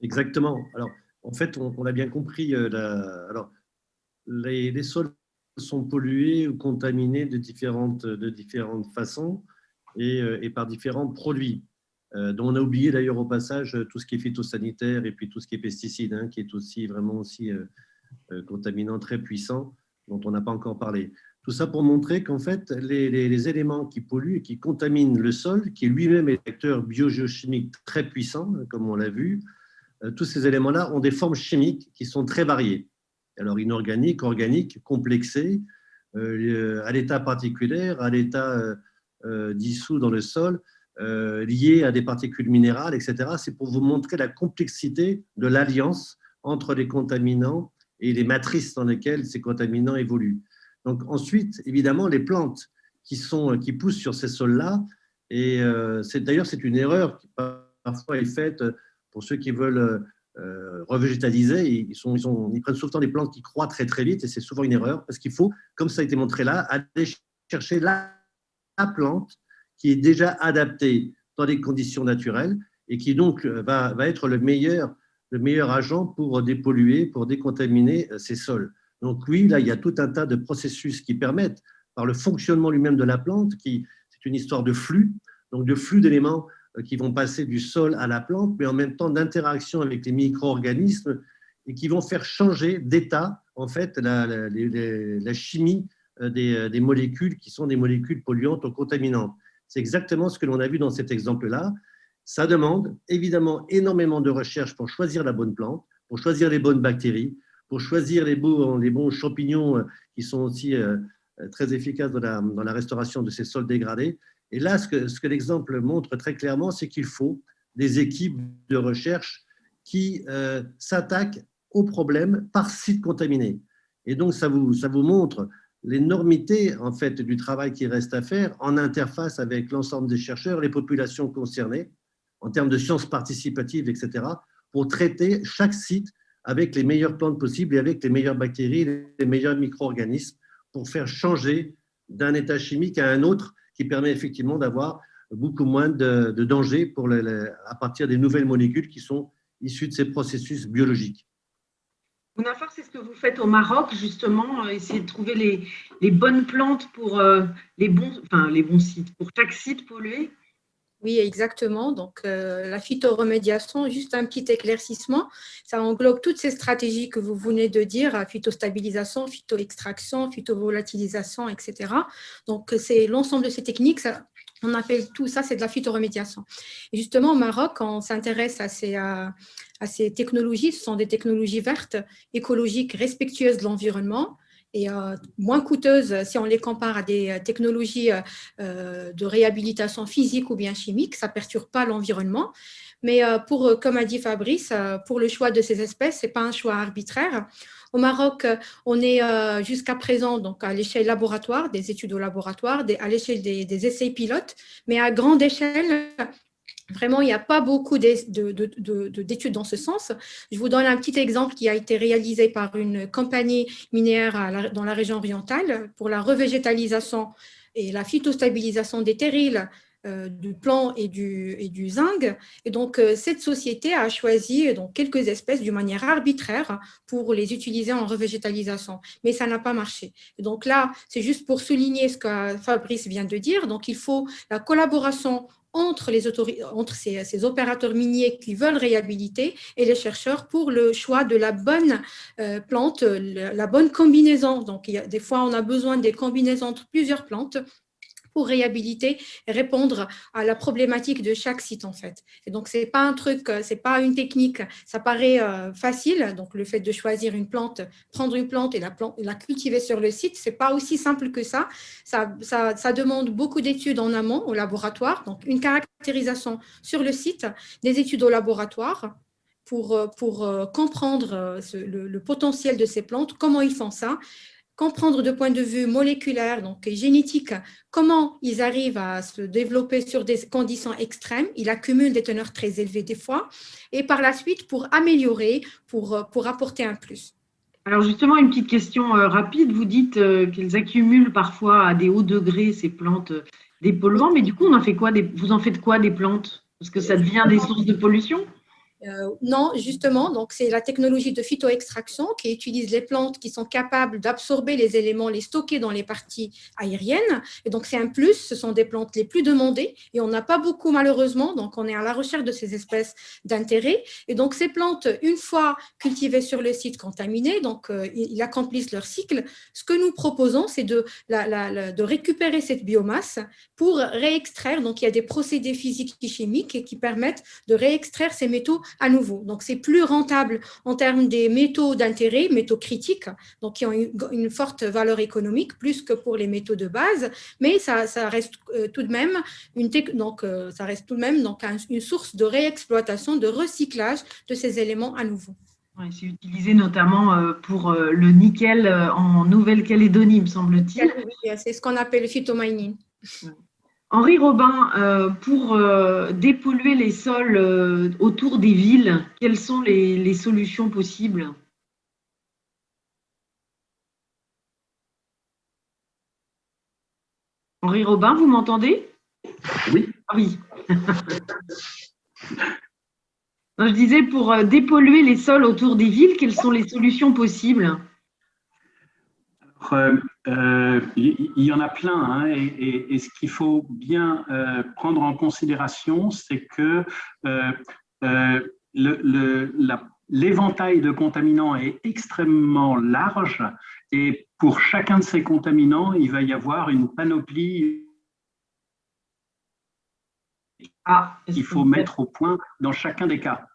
Exactement. Alors, en fait, on a bien compris. Alors, les sols sont pollués ou contaminés de différentes façons et par différents produits. Dont on a oublié d'ailleurs au passage tout ce qui est phytosanitaire et puis tout ce qui est pesticides, hein, qui est aussi vraiment aussi contaminant très puissant, dont on n'a pas encore parlé. Tout ça pour montrer qu'en fait, les éléments qui polluent et qui contaminent le sol, qui lui-même est un acteur biogéochimique très puissant, comme on l'a vu, tous ces éléments-là ont des formes chimiques qui sont très variées. Alors inorganiques, organiques, complexées, à l'état particulier, à l'état dissous dans le sol, liés à des particules minérales, etc. C'est pour vous montrer la complexité de l'alliance entre les contaminants et les matrices dans lesquelles ces contaminants évoluent. Donc ensuite, évidemment, les plantes qui poussent sur ces sols-là, et d'ailleurs c'est une erreur qui parfois est faite pour ceux qui veulent revégétaliser, ils prennent souvent des plantes qui croient très très vite, et c'est souvent une erreur, parce qu'il faut, comme ça a été montré là, aller chercher la plante qui est déjà adaptée dans les conditions naturelles et qui donc va être le meilleur agent pour dépolluer, pour décontaminer ces sols. Donc oui, là, il y a tout un tas de processus qui permettent, par le fonctionnement lui-même de la plante, c'est une histoire de flux, donc de flux d'éléments qui vont passer du sol à la plante, mais en même temps d'interaction avec les micro-organismes et qui vont faire changer d'état, en fait, la chimie des molécules qui sont des molécules polluantes ou contaminantes. C'est exactement ce que l'on a vu dans cet exemple-là. Ça demande évidemment énormément de recherche pour choisir la bonne plante, pour choisir les bonnes bactéries, pour choisir les bons champignons qui sont aussi très efficaces dans la restauration de ces sols dégradés. Et là, ce que l'exemple montre très clairement, c'est qu'il faut des équipes de recherche qui s'attaquent aux problèmes par site contaminé. Et donc, ça vous montre l'énormité en fait, du travail qui reste à faire en interface avec l'ensemble des chercheurs, les populations concernées, en termes de sciences participatives, etc., pour traiter chaque site avec les meilleures plantes possibles et avec les meilleures bactéries, les meilleurs micro-organismes, pour faire changer d'un état chimique à un autre qui permet effectivement d'avoir beaucoup moins de danger à partir des nouvelles molécules qui sont issues de ces processus biologiques. Mounafar, c'est ce que vous faites au Maroc, justement, essayer de trouver les bonnes plantes pour les bons sites, pour chaque site pollué. Oui, exactement. Donc, la phytoremédiation, juste un petit éclaircissement, ça englobe toutes ces stratégies que vous venez de dire, phytostabilisation, phytoextraction, phytovolatilisation, etc. Donc, c'est l'ensemble de ces techniques, on appelle tout ça, c'est de la phytoremédiation. Et justement, au Maroc, on s'intéresse à ces technologies. Ce sont des technologies vertes, écologiques, respectueuses de l'environnement et moins coûteuses si on les compare à des technologies de réhabilitation physique ou bien chimique. Ça ne perturbe pas l'environnement. Mais comme a dit Fabrice, pour le choix de ces espèces, ce n'est pas un choix arbitraire. Au Maroc, on est jusqu'à présent donc, à l'échelle laboratoire, des études au laboratoire, à l'échelle des essais pilotes, mais à grande échelle, vraiment, il n'y a pas beaucoup d'études dans ce sens. Je vous donne un petit exemple qui a été réalisé par une compagnie minière dans la région orientale pour la revégétalisation et la phytostabilisation des terrils, du plomb et du zinc. Et donc, cette société a choisi donc, quelques espèces d'une manière arbitraire pour les utiliser en revégétalisation. Mais ça n'a pas marché. Et donc là, c'est juste pour souligner ce que Fabrice vient de dire. Donc, il faut la collaboration entre ces opérateurs miniers qui veulent réhabiliter et les chercheurs pour le choix de la bonne plante, la bonne combinaison. Donc, des fois, on a besoin des combinaisons entre plusieurs plantes pour réhabiliter et répondre à la problématique de chaque site en fait. Et donc, c'est pas un truc, c'est pas une technique, ça paraît facile, donc le fait de choisir une plante, prendre une plante et la cultiver sur le site, c'est pas aussi simple que ça. Ça demande beaucoup d'études en amont au laboratoire, donc une caractérisation sur le site, des études au laboratoire, pour comprendre le potentiel de ces plantes, comment ils font ça, comprendre de point de vue moléculaire, donc génétique, comment ils arrivent à se développer sur des conditions extrêmes. Ils accumulent des teneurs très élevées des fois, et par la suite, pour améliorer, pour apporter un plus. Alors justement, une petite question rapide. Vous dites qu'elles accumulent parfois à des hauts degrés ces plantes des polluants, mais du coup, on en fait quoi vous en faites quoi des plantes? Parce que ça devient des sources de pollution? Non, justement, donc c'est la technologie de phytoextraction qui utilise les plantes qui sont capables d'absorber les éléments, les stocker dans les parties aériennes. Et donc c'est un plus, ce sont des plantes les plus demandées et on n'a pas beaucoup malheureusement, donc on est à la recherche de ces espèces d'intérêt. Et donc ces plantes, une fois cultivées sur le site contaminé, donc ils accomplissent leur cycle. Ce que nous proposons, c'est de récupérer cette biomasse pour réextraire. Donc il y a des procédés physiques et chimiques qui permettent de réextraire ces métaux à nouveau. Donc, c'est plus rentable en termes des métaux d'intérêt, métaux critiques, donc qui ont une forte valeur économique, plus que pour les métaux de base, mais ça reste tout de même une source de réexploitation, de recyclage de ces éléments à nouveau. Ouais, c'est utilisé notamment pour le nickel en Nouvelle-Calédonie, me semble-t-il. Oui, c'est ce qu'on appelle le phytomining. Henri Robin, pour dépolluer les sols autour des villes, quelles sont les solutions possibles? Henri Robin, vous m'entendez? Oui. Ah oui. Non, je disais, pour dépolluer les sols autour des villes, quelles sont les solutions possibles? Il y en a plein, hein, et ce qu'il faut bien prendre en considération, c'est que l'éventail de contaminants est extrêmement large et pour chacun de ces contaminants, il va y avoir une panoplie qu'il faut mettre au point dans chacun des cas.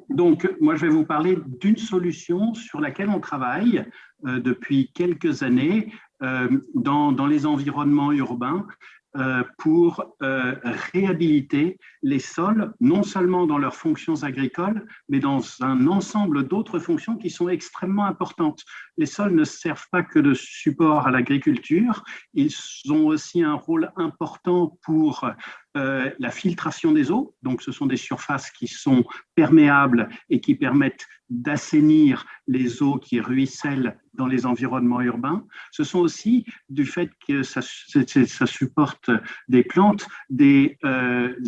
Donc, moi, je vais vous parler d'une solution sur laquelle on travaille depuis quelques années dans les environnements urbains pour réhabiliter les sols, non seulement dans leurs fonctions agricoles, mais dans un ensemble d'autres fonctions qui sont extrêmement importantes. Les sols ne servent pas que de support à l'agriculture, ils ont aussi un rôle important pour la filtration des eaux, donc ce sont des surfaces qui sont perméables et qui permettent d'assainir les eaux qui ruissellent dans les environnements urbains. Ce sont aussi, du fait que ça supporte des plantes, des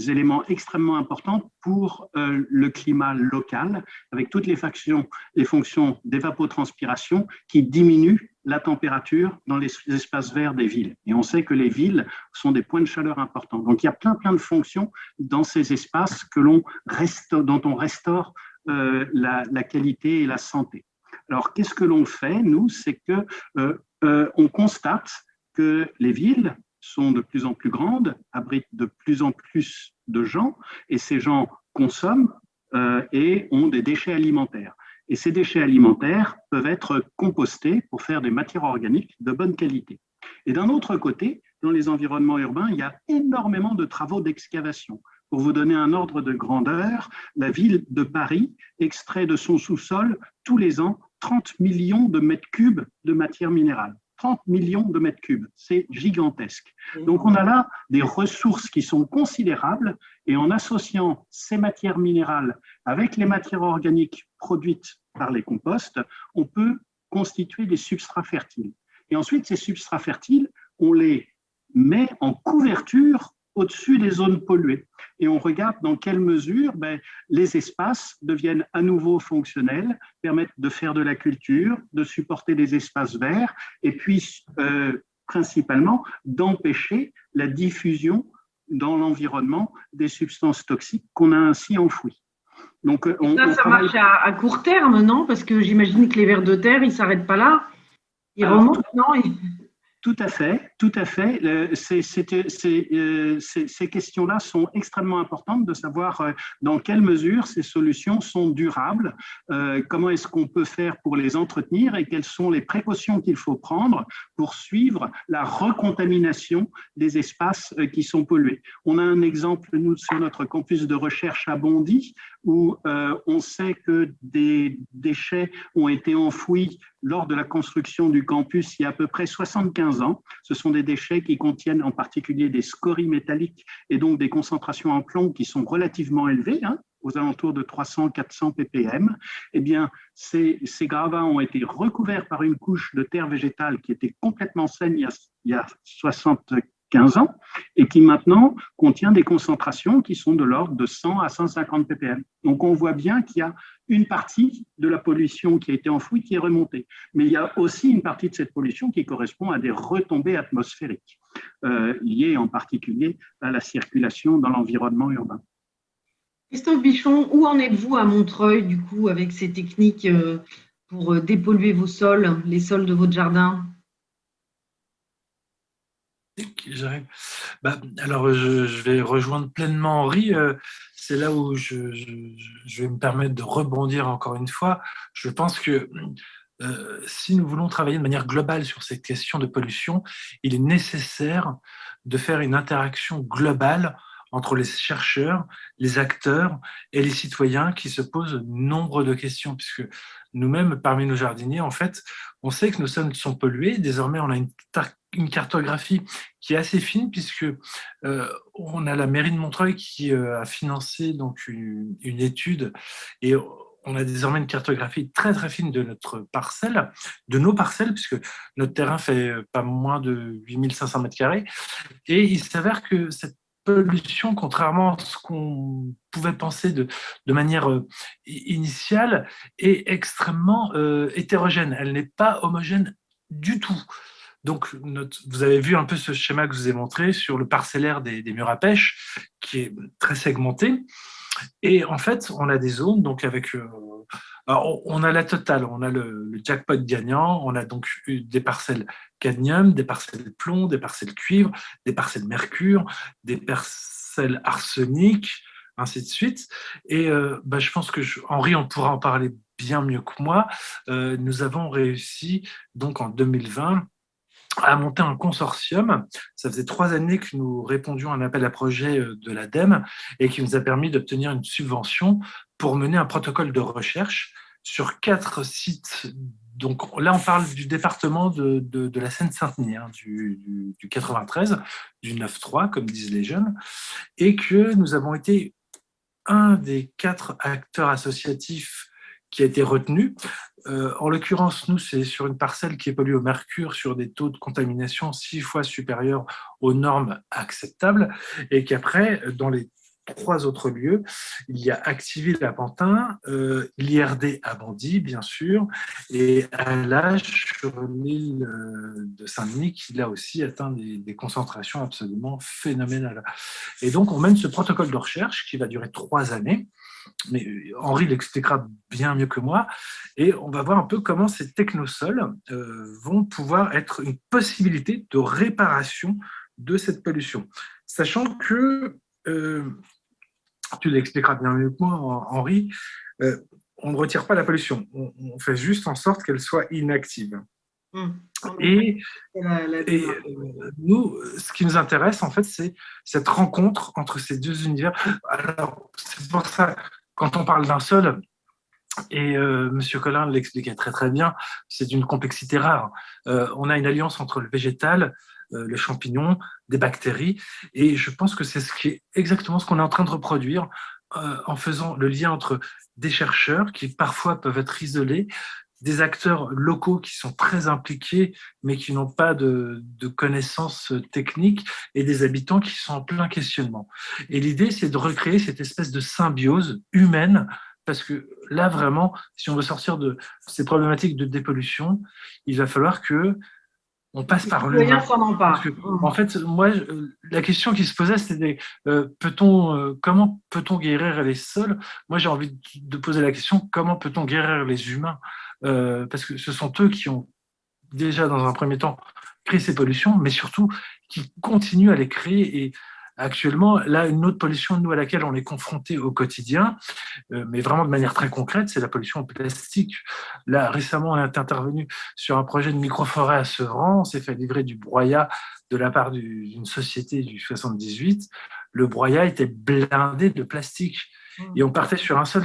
éléments extrêmement importants pour le climat local, avec toutes les fonctions d'évapotranspiration qui diminuent la température dans les espaces verts des villes. Et on sait que les villes sont des points de chaleur importants. Donc, il y a plein de fonctions dans ces espaces dont on restaure la qualité et la santé. Alors, qu'est-ce que l'on fait, nous? C'est que on constate que les villes sont de plus en plus grandes, abritent de plus en plus de gens, et ces gens consomment et ont des déchets alimentaires. Et ces déchets alimentaires peuvent être compostés pour faire des matières organiques de bonne qualité. Et d'un autre côté, dans les environnements urbains, il y a énormément de travaux d'excavation. Pour vous donner un ordre de grandeur, la ville de Paris extrait de son sous-sol tous les ans 30 millions de mètres cubes de matière minérale. 30 millions de mètres cubes, c'est gigantesque. Donc on a là des ressources qui sont considérables et en associant ces matières minérales avec les matières organiques produites par les composts, on peut constituer des substrats fertiles. Et ensuite, ces substrats fertiles, on les met en couverture au-dessus des zones polluées. Et on regarde dans quelle mesure les espaces deviennent à nouveau fonctionnels, permettent de faire de la culture, de supporter des espaces verts, et puis principalement d'empêcher la diffusion dans l'environnement des substances toxiques qu'on a ainsi enfouies. Donc, ça marche à court terme, non? Parce que j'imagine que les vers de terre, ils ne s'arrêtent pas là. Ils remontent, non? Tout à fait, tout à fait. Ces questions-là sont extrêmement importantes de savoir dans quelle mesure ces solutions sont durables, comment est-ce qu'on peut faire pour les entretenir et quelles sont les précautions qu'il faut prendre pour suivre la recontamination des espaces qui sont pollués. On a un exemple, nous, sur notre campus de recherche à Bondy, où on sait que des déchets ont été enfouis lors de la construction du campus il y a à peu près 75 ans. Ce sont des déchets qui contiennent en particulier des scories métalliques et donc des concentrations en plomb qui sont relativement élevées, aux alentours de 300-400 ppm. Eh bien, ces gravats ont été recouverts par une couche de terre végétale qui était complètement saine il y a 75 ans et qui maintenant contient des concentrations qui sont de l'ordre de 100 à 150 ppm. Donc, on voit bien qu'il y a une partie de la pollution qui a été enfouie qui est remontée. Mais il y a aussi une partie de cette pollution qui correspond à des retombées atmosphériques, liées en particulier à la circulation dans l'environnement urbain. Christophe Bichon, où en êtes-vous à Montreuil, du coup, avec ces techniques pour dépolluer vos sols, les sols de votre jardin? Alors, je vais rejoindre pleinement Henri. C'est là où je vais me permettre de rebondir encore une fois. Je pense que si nous voulons travailler de manière globale sur cette question de pollution, il est nécessaire de faire une interaction globale entre les chercheurs, les acteurs et les citoyens qui se posent nombre de questions, puisque nous-mêmes, parmi nos jardiniers, en fait, on sait que nos sols sont pollués. Désormais, on a une cartographie qui est assez fine, puisque on a la mairie de Montreuil qui a financé donc une étude, et on a désormais une cartographie très très fine de notre parcelle, de nos parcelles, puisque notre terrain fait pas moins de 8500 m². Et il s'avère que cette pollution, contrairement à ce qu'on pouvait penser de manière initiale, est extrêmement hétérogène. Elle n'est pas homogène du tout. Donc, vous avez vu un peu ce schéma que je vous ai montré sur le parcellaire des murs à pêche, qui est très segmenté. Et en fait, on a des zones, donc avec... alors, on a la totale, on a le jackpot gagnant, on a donc des parcelles cadmium, des parcelles plomb, des parcelles cuivre, des parcelles mercure, des parcelles arsenic, ainsi de suite. Et je pense que Henri, on pourra en parler bien mieux que moi. Nous avons réussi, donc en 2020, à monter un consortium. Ça faisait 3 années que nous répondions à un appel à projet de l'ADEME et qui nous a permis d'obtenir une subvention pour mener un protocole de recherche sur 4 sites. Donc là, on parle du département de la Seine-Saint-Denis, du 93, du 9-3, comme disent les jeunes, et que nous avons été un des 4 acteurs associatifs qui a été retenu. En l'occurrence, nous, c'est sur une parcelle qui est polluée au mercure sur des taux de contamination 6 fois supérieurs aux normes acceptables, et qu'après, dans les 3 autres lieux, il y a Activille à Pantin, l'IRD à Bondy, bien sûr, et à l'âge sur l'île de Saint-Denis, qui là aussi atteint des concentrations absolument phénoménales. Et donc, on mène ce protocole de recherche qui va durer 3 années, mais Henri l'expliquera bien mieux que moi, et on va voir un peu comment ces technosols vont pouvoir être une possibilité de réparation de cette pollution. Sachant que, tu l'expliqueras bien mieux que moi, Henri, on ne retire pas la pollution, on fait juste en sorte qu'elle soit inactive. Et nous, ce qui nous intéresse, en fait, c'est cette rencontre entre ces 2 univers. Alors, c'est pour ça, quand on parle d'un sol, et M. Collin l'expliquait très très bien, c'est d'une complexité rare. On a une alliance entre le végétal, le champignon, des bactéries, et je pense que c'est exactement ce qu'on est en train de reproduire en faisant le lien entre des chercheurs qui parfois peuvent être isolés, des acteurs locaux qui sont très impliqués mais qui n'ont pas de connaissances techniques, et des habitants qui sont en plein questionnement. Et l'idée, c'est de recréer cette espèce de symbiose humaine, parce que là, vraiment, si on veut sortir de ces problématiques de dépollution, il va falloir qu'on passe par l'humain. En fait, moi, la question qui se posait, c'était comment peut-on guérir les sols? Moi, j'ai envie de poser la question, comment peut-on guérir les humains? Parce que ce sont eux qui ont déjà, dans un premier temps, créé ces pollutions, mais surtout qui continuent à les créer. Et actuellement, là, une autre pollution, nous, à laquelle on est confronté au quotidien, mais vraiment de manière très concrète, c'est la pollution au plastique. Là, récemment, on est intervenu sur un projet de microforêt à Sevran. On s'est fait livrer du broyat de la part d'une société du 78. Le broyat était blindé de plastique. Et on partait sur un sol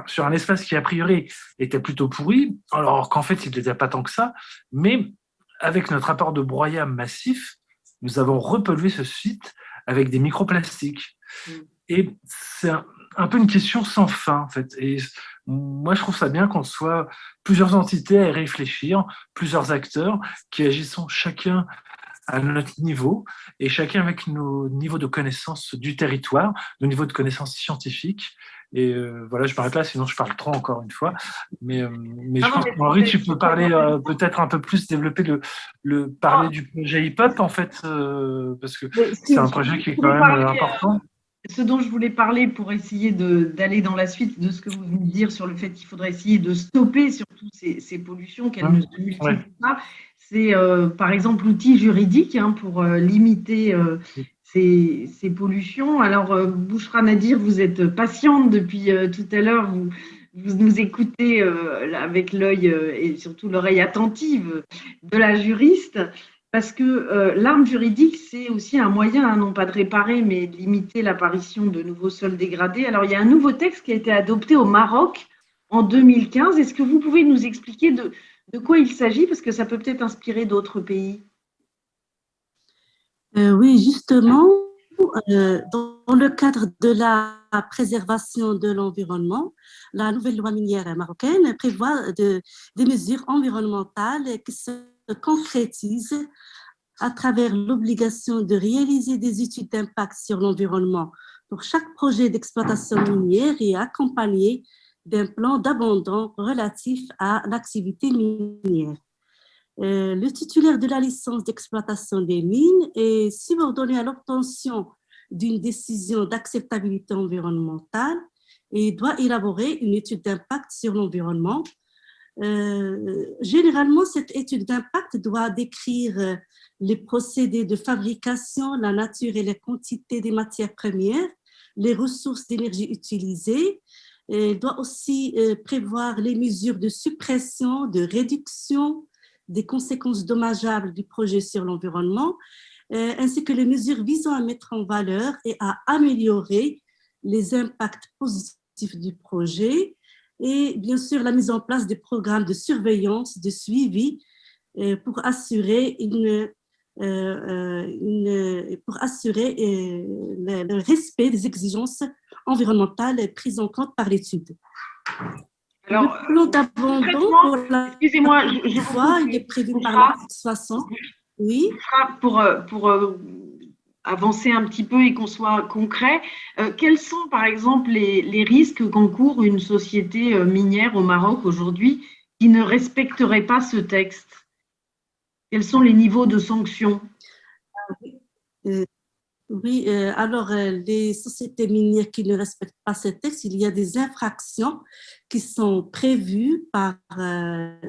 sur un espace qui, a priori, était plutôt pourri, alors qu'en fait, il n'était pas tant que ça. Mais avec notre apport de broyat massif, nous avons repollué ce site avec des microplastiques. Et un peu une question sans fin, en fait. Et moi, je trouve ça bien qu'on soit plusieurs entités à y réfléchir, plusieurs acteurs qui agissent chacun à notre niveau et chacun avec nos niveaux de connaissance du territoire, nos niveaux de connaissance scientifiques. Et voilà, je m'arrête là, sinon je parle trop encore une fois. Mais je pense qu'Henri, tu peux parler peut-être un peu plus, développer parler du projet hip-hop, en fait, parce que c'est un projet qui est quand même important. Ce dont je voulais parler pour essayer d'aller dans la suite de ce que vous venez de dire sur le fait qu'il faudrait essayer de stopper surtout ces pollutions, qu'elles ne se multiplient pas, c'est par exemple l'outil juridique pour limiter ces pollutions. Alors, Bouchra Nadir, vous êtes patiente depuis tout à l'heure, vous nous écoutez avec l'œil et surtout l'oreille attentive de la juriste. Parce que l'arme juridique, c'est aussi un moyen, non pas de réparer, mais de limiter l'apparition de nouveaux sols dégradés. Alors, il y a un nouveau texte qui a été adopté au Maroc en 2015. Est-ce que vous pouvez nous expliquer de quoi il s'agit? Parce que ça peut peut-être inspirer d'autres pays. Oui, justement, dans le cadre de la préservation de l'environnement, la nouvelle loi minière marocaine prévoit des mesures environnementales qui se concrétisent à travers l'obligation de réaliser des études d'impact sur l'environnement pour chaque projet d'exploitation minière et accompagné d'un plan d'abandon relatif à l'activité minière. Le titulaire de la licence d'exploitation des mines est subordonné à l'obtention d'une décision d'acceptabilité environnementale et doit élaborer une étude d'impact sur l'environnement. Généralement, cette étude d'impact doit décrire les procédés de fabrication, la nature et les quantités des matières premières, les ressources d'énergie utilisées. Elle doit aussi prévoir les mesures de suppression, de réduction des conséquences dommageables du projet sur l'environnement, ainsi que les mesures visant à mettre en valeur et à améliorer les impacts positifs du projet, et bien sûr la mise en place des programmes de surveillance, de suivi pour assurer le respect des exigences environnementales prises en compte par l'étude. Alors, le plan d'abandon pour la excusez-moi, il est prévu par l'article 60. Oui. Pour avancer un petit peu et qu'on soit concret, quels sont par exemple les risques qu'encourt une société minière au Maroc aujourd'hui qui ne respecterait pas ce texte? Quels sont les niveaux de sanctions? Oui, alors les sociétés minières qui ne respectent pas ce texte, il y a des infractions qui sont prévues par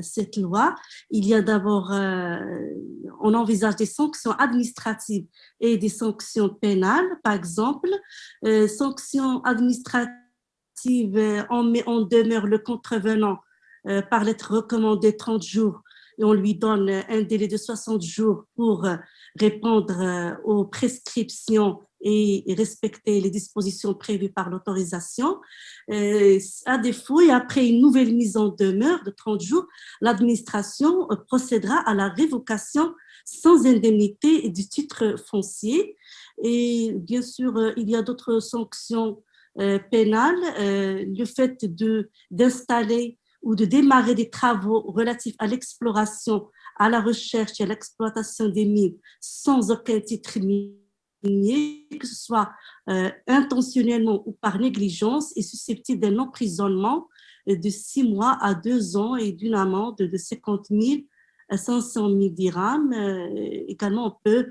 cette loi. Il y a d'abord, on envisage des sanctions administratives et des sanctions pénales. Par exemple, sanctions administratives, on met en demeure le contrevenant par lettre recommandée 30 jours et on lui donne un délai de 60 jours pour répondre aux prescriptions et respecter les dispositions prévues par l'autorisation. À défaut, et après une nouvelle mise en demeure de 30 jours, l'administration procédera à la révocation sans indemnité du titre foncier. Et bien sûr, il y a d'autres sanctions pénales. Le fait d'installer ou de démarrer des travaux relatifs à l'exploration, à la recherche et à l'exploitation des mines sans aucun titre minier, que ce soit intentionnellement ou par négligence, est susceptible d'un emprisonnement de 6 mois à 2 ans et d'une amende de 50 000 à 500 000 dirhams. Également, on peut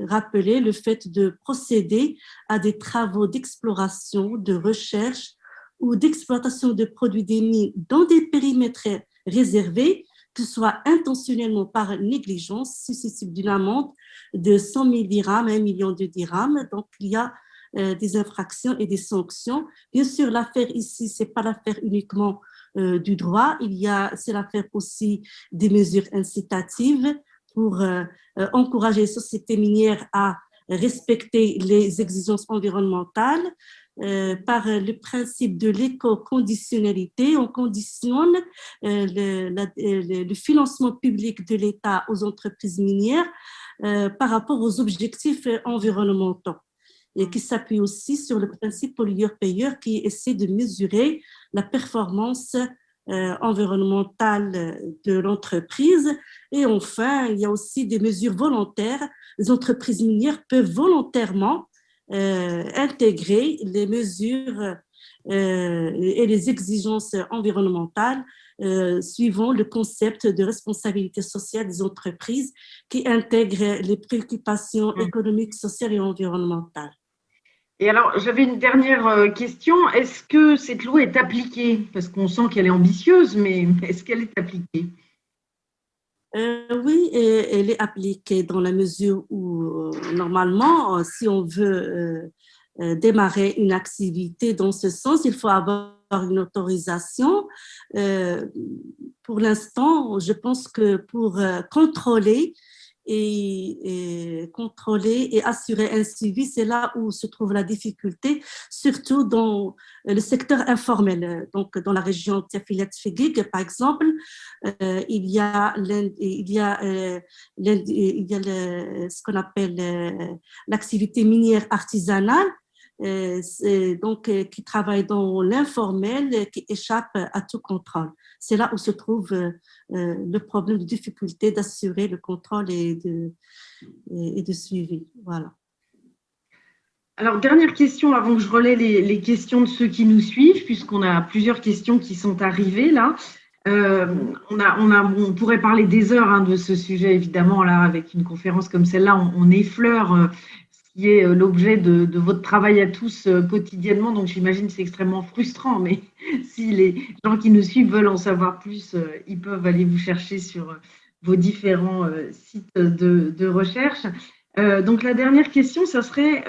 rappeler le fait de procéder à des travaux d'exploration, de recherche ou d'exploitation de produits des mines dans des périmètres réservés, que ce soit intentionnellement par négligence, susceptible d'une amende de 100 000 dirhams à 1 million de dirhams. Donc, il y a des infractions et des sanctions. Bien sûr, l'affaire ici, ce n'est pas l'affaire uniquement du droit, c'est l'affaire aussi des mesures incitatives pour encourager les sociétés minières à respecter les exigences environnementales. Par le principe de l'éco-conditionnalité, on conditionne le financement public de l'État aux entreprises minières par rapport aux objectifs environnementaux. et qui s'appuie aussi sur le principe pollueur-payeur qui essaie de mesurer la performance environnementale de l'entreprise. Et enfin, il y a aussi des mesures volontaires. Les entreprises minières peuvent volontairement intégrer les mesures et les exigences environnementales suivant le concept de responsabilité sociale des entreprises qui intègre les préoccupations économiques, sociales et environnementales. Et alors, j'avais une dernière question. Est-ce que cette loi est appliquée? Parce qu'on sent qu'elle est ambitieuse, mais est-ce qu'elle est appliquée? Oui, elle est appliquée dans la mesure où, normalement, si on veut démarrer une activité dans ce sens, il faut avoir une autorisation. Pour l'instant, je pense que pour contrôler et assurer un suivi, c'est là où se trouve la difficulté, surtout dans le secteur informel. Donc, dans la région Tiafilet-Figuig, par exemple, il y a ce qu'on appelle l'activité minière artisanale, qui travaille dans l'informel, qui échappe à tout contrôle. C'est là où se trouve le problème de difficulté d'assurer le contrôle et de suivi. Voilà. Alors, dernière question avant que je relaie les questions de ceux qui nous suivent, puisqu'on a plusieurs questions qui sont arrivées là. On pourrait parler des heures de ce sujet, évidemment, là, avec une conférence comme celle-là, on effleure ce qui est l'objet de votre travail à tous quotidiennement. Donc, j'imagine que c'est extrêmement frustrant, mais si les gens qui nous suivent veulent en savoir plus, ils peuvent aller vous chercher sur vos différents sites de recherche. Donc, la dernière question, ça serait,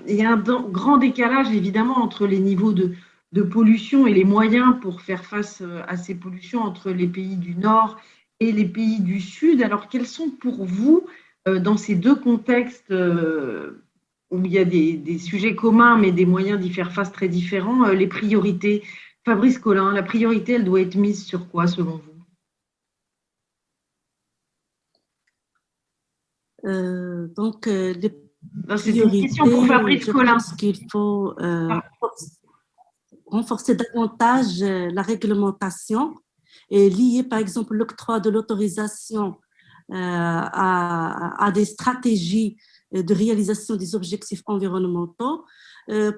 il y a un grand décalage, évidemment, entre les niveaux de pollution et les moyens pour faire face à ces pollutions entre les pays du Nord et les pays du Sud. Alors, quels sont pour vous, dans ces deux contextes où il y a des sujets communs, mais des moyens d'y faire face très différents, les priorités? Fabrice Collin, la priorité, elle doit être mise sur quoi, selon vous? C'est une question pour Fabrice Collin. Je pense qu'il faut renforcer davantage la réglementation et lier, par exemple, l'octroi de l'autorisation à des stratégies de réalisation des objectifs environnementaux.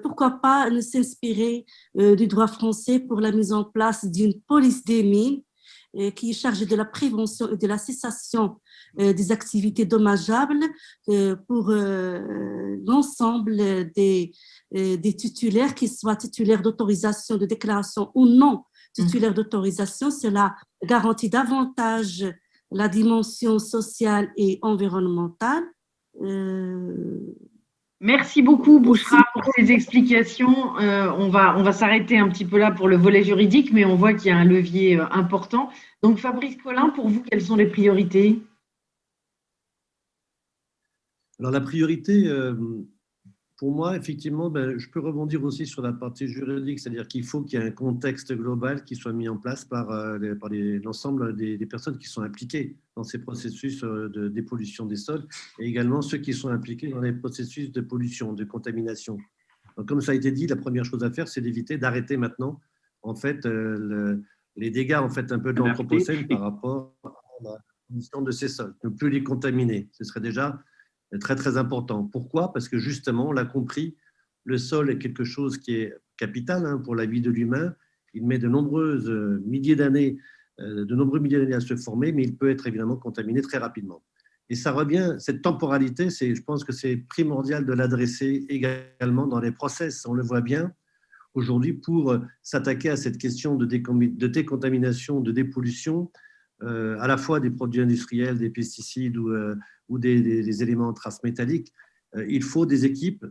Pourquoi pas ne s'inspirer du droit français pour la mise en place d'une police des mines qui est chargée de la prévention et de la cessation des activités dommageables pour l'ensemble des titulaires, qu'ils soient titulaires d'autorisation de déclaration ou non titulaires d'autorisation. Cela garantit davantage la dimension sociale et environnementale. Merci beaucoup, Bouchra, pour ces explications. On va s'arrêter un petit peu là pour le volet juridique, mais on voit qu'il y a un levier important. Donc, Fabrice Collin, pour vous, quelles sont les priorités? Alors, la priorité, pour moi, effectivement, je peux rebondir aussi sur la partie juridique, c'est-à-dire qu'il faut qu'il y ait un contexte global qui soit mis en place par l'ensemble des personnes qui sont impliquées dans ces processus de dépollution des sols et également ceux qui sont impliqués dans les processus de pollution, de contamination. Donc, comme ça a été dit, la première chose à faire, c'est d'éviter d'arrêter maintenant en fait, les dégâts en fait, un peu de l'anthropocène par rapport à la condition de ces sols. Ne plus les contaminer, ce serait déjà très, très important. Pourquoi? Parce que justement, on l'a compris, le sol est quelque chose qui est capital pour la vie de l'humain. Il met de nombreux milliers d'années à se former, mais il peut être évidemment contaminé très rapidement. Et ça revient, cette temporalité, je pense que c'est primordial de l'adresser également dans les process. On le voit bien aujourd'hui pour s'attaquer à cette question de décontamination, de dépollution, à la fois des produits industriels, des pesticides ou des éléments traces métalliques. Il faut des équipes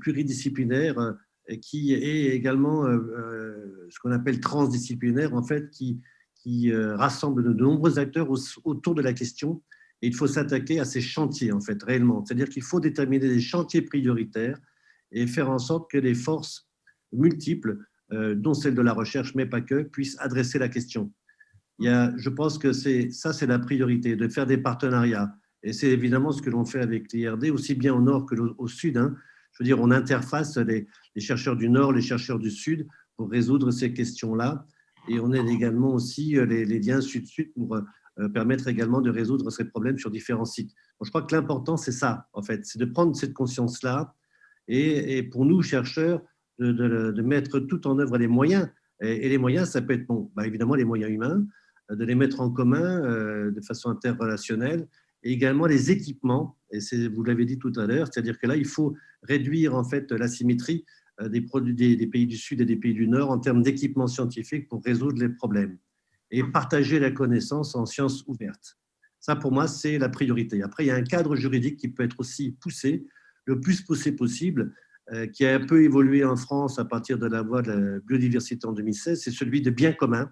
pluridisciplinaires qui est également ce qu'on appelle transdisciplinaire, en fait, qui rassemble de nombreux acteurs autour de la question. Et il faut s'attaquer à ces chantiers, en fait, réellement. C'est-à-dire qu'il faut déterminer des chantiers prioritaires et faire en sorte que les forces multiples, dont celle de la recherche, mais pas que, puissent adresser la question. Je pense que c'est la priorité, de faire des partenariats. Et c'est évidemment ce que l'on fait avec l'IRD, aussi bien au nord que au sud. je veux dire, on interface les chercheurs du Nord, les chercheurs du Sud pour résoudre ces questions-là. Et on aide également aussi les liens Sud-Sud pour permettre également de résoudre ces problèmes sur différents sites. Donc, je crois que l'important, c'est ça, en fait, c'est de prendre cette conscience-là et pour nous, chercheurs, de mettre tout en œuvre les moyens. Et les moyens, ça peut être, bon, évidemment, les moyens humains, de les mettre en commun de façon interrelationnelle, et également les équipements. Et vous l'avez dit tout à l'heure, c'est-à-dire que là, il faut réduire en fait l'asymétrie des pays du Sud et des pays du Nord en termes d'équipements scientifiques pour résoudre les problèmes et partager la connaissance en sciences ouvertes. Ça, pour moi, c'est la priorité. Après, il y a un cadre juridique qui peut être aussi poussé, le plus poussé possible, qui a un peu évolué en France à partir de la loi de la biodiversité en 2016, c'est celui de bien commun.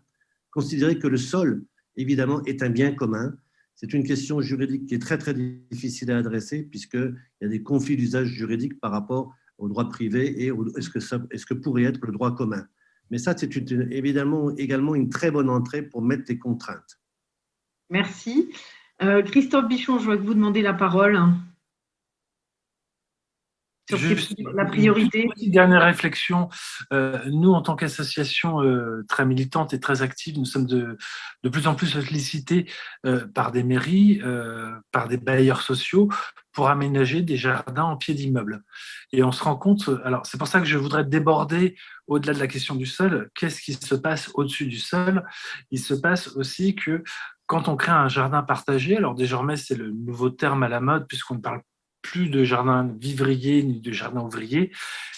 Considérer que le sol, évidemment, est un bien commun. C'est une question juridique qui est très, très difficile à adresser puisqu'il y a des conflits d'usage juridique par rapport au droit privé et est-ce que pourrait être le droit commun. Mais ça, c'est évidemment également une très bonne entrée pour mettre des contraintes. Merci. Christophe Bichon, je vois que vous demandez la parole. Sur la priorité. Une dernière réflexion. Nous, en tant qu'association très militante et très active, nous sommes de plus en plus sollicités par des mairies, par des bailleurs sociaux pour aménager des jardins en pied d'immeuble. Et on se rend compte, alors c'est pour ça que je voudrais déborder au-delà de la question du sol, qu'est-ce qui se passe au-dessus du sol? Il se passe aussi que quand on crée un jardin partagé, alors désormais c'est le nouveau terme à la mode puisqu'on ne parle plus de jardin vivrier ni de jardin ouvrier,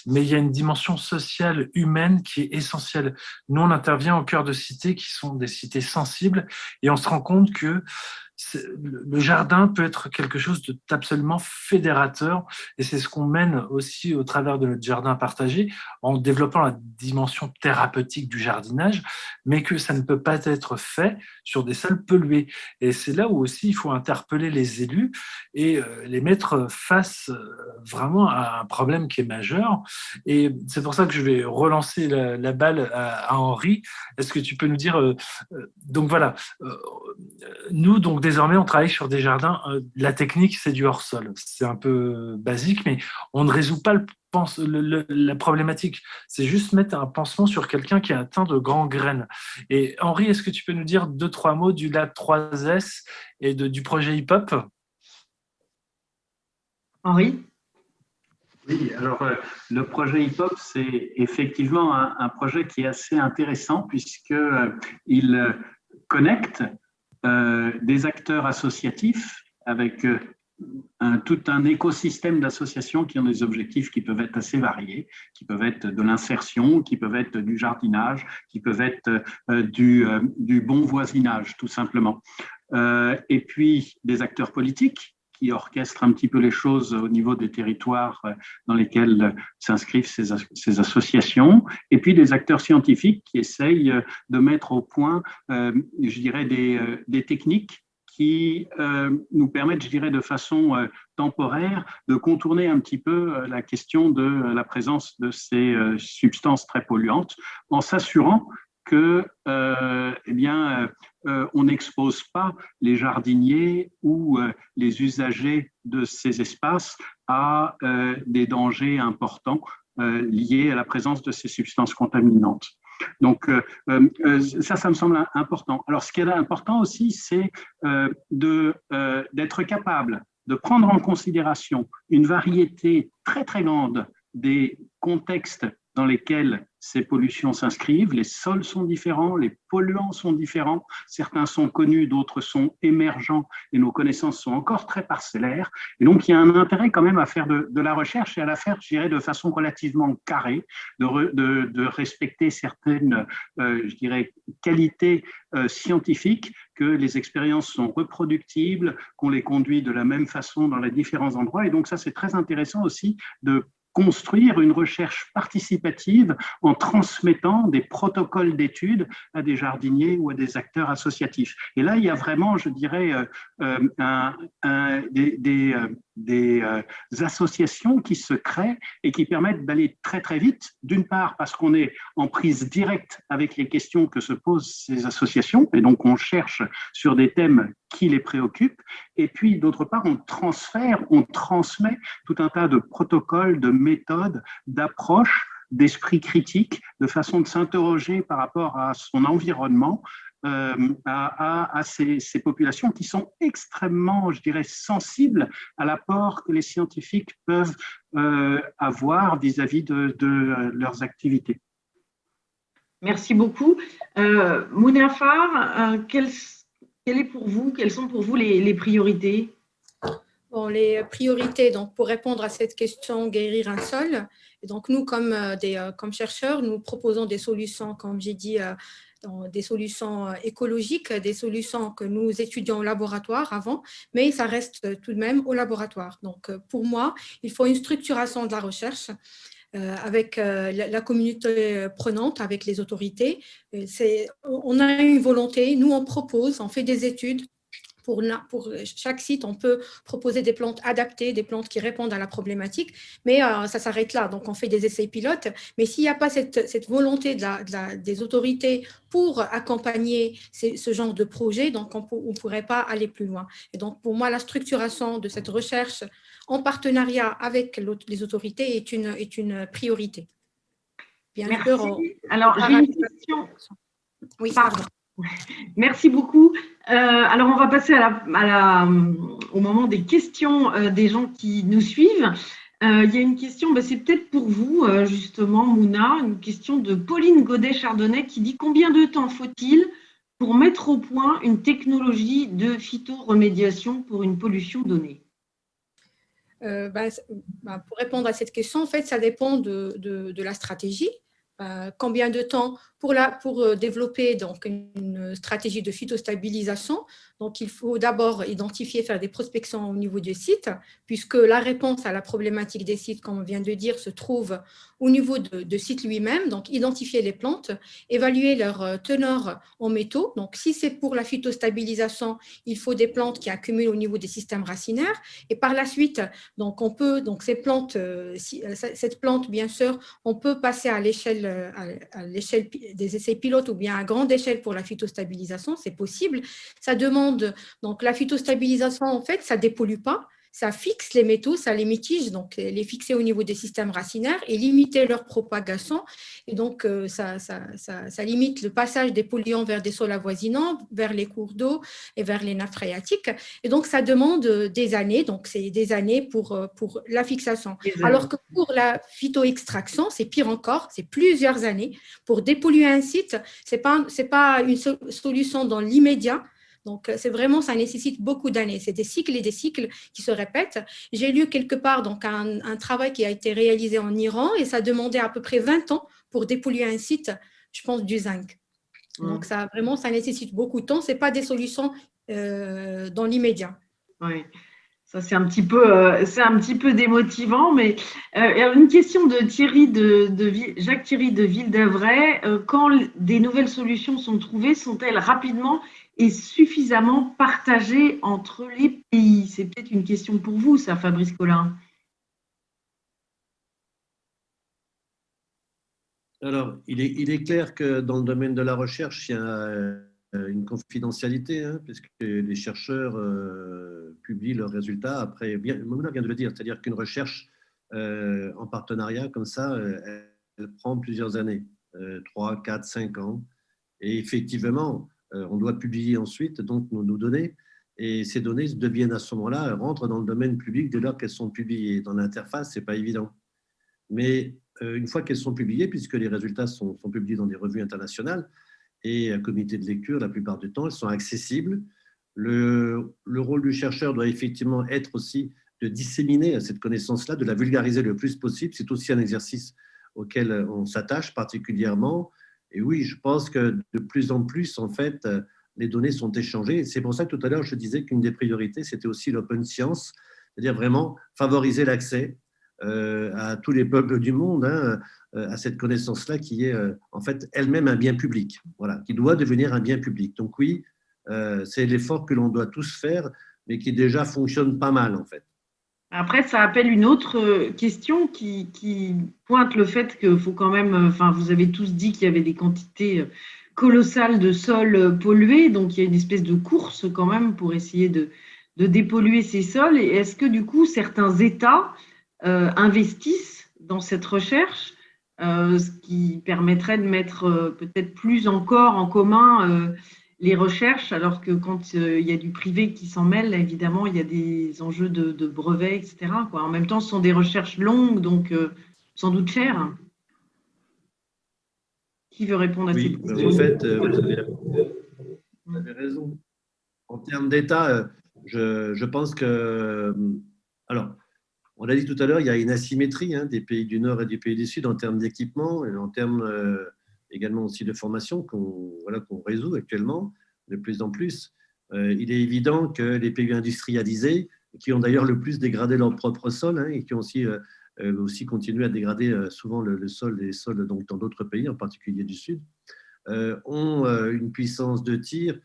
mais il y a une dimension sociale, humaine qui est essentielle. Nous, on intervient au cœur de cités qui sont des cités sensibles et on se rend compte que le jardin peut être quelque chose d'absolument fédérateur et c'est ce qu'on mène aussi au travers de notre jardin partagé en développant la dimension thérapeutique du jardinage, mais que ça ne peut pas être fait sur des sols pollués. Et c'est là où aussi il faut interpeller les élus et les mettre face vraiment à un problème qui est majeur. Et c'est pour ça que je vais relancer la balle à Henri. Est-ce que tu peux nous dire donc voilà, nous donc désormais, on travaille sur des jardins. La technique, c'est du hors-sol. C'est un peu basique, mais on ne résout pas la problématique. C'est juste mettre un pansement sur quelqu'un qui est atteint de gangrène. Et Henri, est-ce que tu peux nous dire 2-3 mots du Lab 3S et du projet Hip-Hop? Henri? Oui, alors le projet Hip-Hop, c'est effectivement un projet qui est assez intéressant puisqu'il connecte des acteurs associatifs avec tout un écosystème d'associations qui ont des objectifs qui peuvent être assez variés, qui peuvent être de l'insertion, qui peuvent être du jardinage, qui peuvent être du bon voisinage, tout simplement. Et puis des acteurs politiques qui orchestrent un petit peu les choses au niveau des territoires dans lesquels s'inscrivent ces associations, et puis des acteurs scientifiques qui essayent de mettre au point, je dirais, des techniques qui nous permettent, je dirais, de façon temporaire, de contourner un petit peu la question de la présence de ces substances très polluantes, en s'assurant que, on n'expose pas les jardiniers ou les usagers de ces espaces à des dangers importants liés à la présence de ces substances contaminantes. Donc, ça me semble important. Alors, ce qui est important aussi, c'est d'être capable de prendre en considération une variété très, très grande des contextes dans lesquels ces pollutions s'inscrivent. Les sols sont différents, les polluants sont différents, certains sont connus, d'autres sont émergents et nos connaissances sont encore très parcellaires. Et donc, il y a un intérêt quand même à faire de la recherche et à la faire, je dirais, de façon relativement carrée, de respecter certaines, je dirais, qualités scientifiques, que les expériences sont reproductibles, qu'on les conduit de la même façon dans les différents endroits. Et donc, ça, c'est très intéressant aussi de construire une recherche participative en transmettant des protocoles d'études à des jardiniers ou à des acteurs associatifs. Et là, il y a vraiment, je dirais, des associations qui se créent et qui permettent d'aller très très vite, d'une part parce qu'on est en prise directe avec les questions que se posent ces associations, et donc on cherche sur des thèmes qui les préoccupent, et puis d'autre part on transmet tout un tas de protocoles, de méthodes, d'approches, d'esprit critique, de façon de s'interroger par rapport à son environnement, à ces populations qui sont extrêmement, je dirais, sensibles à l'apport que les scientifiques peuvent avoir vis-à-vis de leurs activités. Merci beaucoup. Mounafar, quelles sont pour vous les priorités? Bon, les priorités, donc, pour répondre à cette question, guérir un sol. Et donc, nous, comme chercheurs, nous proposons des solutions, comme j'ai dit, des solutions écologiques, des solutions que nous étudions au laboratoire avant, mais ça reste tout de même au laboratoire. Donc, pour moi, il faut une structuration de la recherche avec la communauté prenante, avec les autorités. On a une volonté, nous, on propose, on fait des études. Pour chaque site, on peut proposer des plantes adaptées, des plantes qui répondent à la problématique, mais ça s'arrête là. Donc, on fait des essais pilotes. Mais s'il n'y a pas cette volonté des autorités pour accompagner ce genre de projet, donc on ne pourrait pas aller plus loin. Et donc, pour moi, la structuration de cette recherche en partenariat avec les autorités est une priorité. Bien sûr. Alors, j'ai une question. Oui, pardon. Merci beaucoup. Alors, on va passer au moment des questions des gens qui nous suivent. Il y a une question, c'est peut-être pour vous, justement, Mouna, une question de Pauline Godet-Chardonnay qui dit « Combien de temps faut-il pour mettre au point une technologie de phytoremédiation pour une pollution donnée ?» Pour répondre à cette question, en fait, ça dépend de la stratégie. Combien de temps pour développer donc une stratégie de phytostabilisation. Donc, il faut d'abord identifier, faire des prospections au niveau des sites, puisque la réponse à la problématique des sites, comme on vient de dire, se trouve au niveau de site lui-même. Donc, identifier les plantes, évaluer leur teneur en métaux. Donc, si c'est pour la phytostabilisation, il faut des plantes qui accumulent au niveau des systèmes racinaires. Et par la suite, donc cette plante, bien sûr, on peut passer à l'échelle des essais pilotes ou bien à grande échelle pour la phytostabilisation, c'est possible. Ça demande, donc la phytostabilisation, en fait, ça ne dépollue pas, ça fixe les métaux, ça les mitige, donc les fixer au niveau des systèmes racinaires et limiter leur propagation. Et donc, ça limite le passage des polluants vers des sols avoisinants, vers les cours d'eau et vers les nappes phréatiques. Et donc, ça demande des années, donc c'est des années pour la fixation. Alors que pour la phytoextraction, c'est pire encore, c'est plusieurs années. Pour dépolluer un site, ce n'est pas une solution dans l'immédiat. Donc, c'est vraiment, ça nécessite beaucoup d'années. C'est des cycles et des cycles qui se répètent. J'ai lu quelque part donc, un travail qui a été réalisé en Iran et ça demandait à peu près 20 ans pour dépolluer un site, je pense, du zinc. Donc, ça nécessite beaucoup de temps. Ce n'est pas des solutions dans l'immédiat. Oui. Ça, c'est un petit peu démotivant, mais une question de Jacques Thierry de Ville d'Avray. Quand des nouvelles solutions sont trouvées, sont-elles rapidement et suffisamment partagées entre les pays? C'est peut-être une question pour vous, ça, Fabrice Collin. Alors, il est clair que dans le domaine de la recherche, il y a une confidentialité, puisque les chercheurs publient leurs résultats après, Mouna vient de le dire, c'est-à-dire qu'une recherche en partenariat comme ça, elle prend plusieurs années, 3, 4, 5 ans. Et effectivement, on doit publier ensuite donc nos données, et ces données deviennent à ce moment-là, rentrent dans le domaine public dès lors qu'elles sont publiées. Dans l'interface, ce n'est pas évident. Mais une fois qu'elles sont publiées, puisque les résultats sont publiés dans des revues internationales, et un comité de lecture, la plupart du temps, elles sont accessibles. Le rôle du chercheur doit effectivement être aussi de disséminer cette connaissance-là, de la vulgariser le plus possible. C'est aussi un exercice auquel on s'attache particulièrement. Et oui, je pense que de plus en plus, en fait, les données sont échangées. C'est pour ça que tout à l'heure, je disais qu'une des priorités, c'était aussi l'open science, c'est-à-dire vraiment favoriser l'accès à tous les peuples du monde, à cette connaissance-là qui est en fait elle-même un bien public, voilà, qui doit devenir un bien public. Donc oui, c'est l'effort que l'on doit tous faire, mais qui déjà fonctionne pas mal en fait. Après, ça appelle une autre question qui pointe le fait qu'il faut quand même, enfin, vous avez tous dit qu'il y avait des quantités colossales de sols pollués, donc il y a une espèce de course quand même pour essayer de dépolluer ces sols. Et est-ce que du coup, certains États investissent dans cette recherche, ce qui permettrait de mettre peut-être plus encore en commun les recherches, alors que quand il y a du privé qui s'en mêle, évidemment, il y a des enjeux de brevets, etc., quoi. En même temps, ce sont des recherches longues, donc sans doute chères. Qui veut répondre à ces questions? En fait, vous avez raison. En termes d'État, je pense que… Alors, on l'a dit tout à l'heure, il y a une asymétrie des pays du Nord et des pays du Sud en termes d'équipement et en termes également aussi de formation qu'on résout actuellement de plus en plus. Il est évident que les pays industrialisés, qui ont d'ailleurs le plus dégradé leur propre sol et qui ont aussi continué à dégrader souvent les sols donc, dans d'autres pays, en particulier du Sud, ont une puissance de tir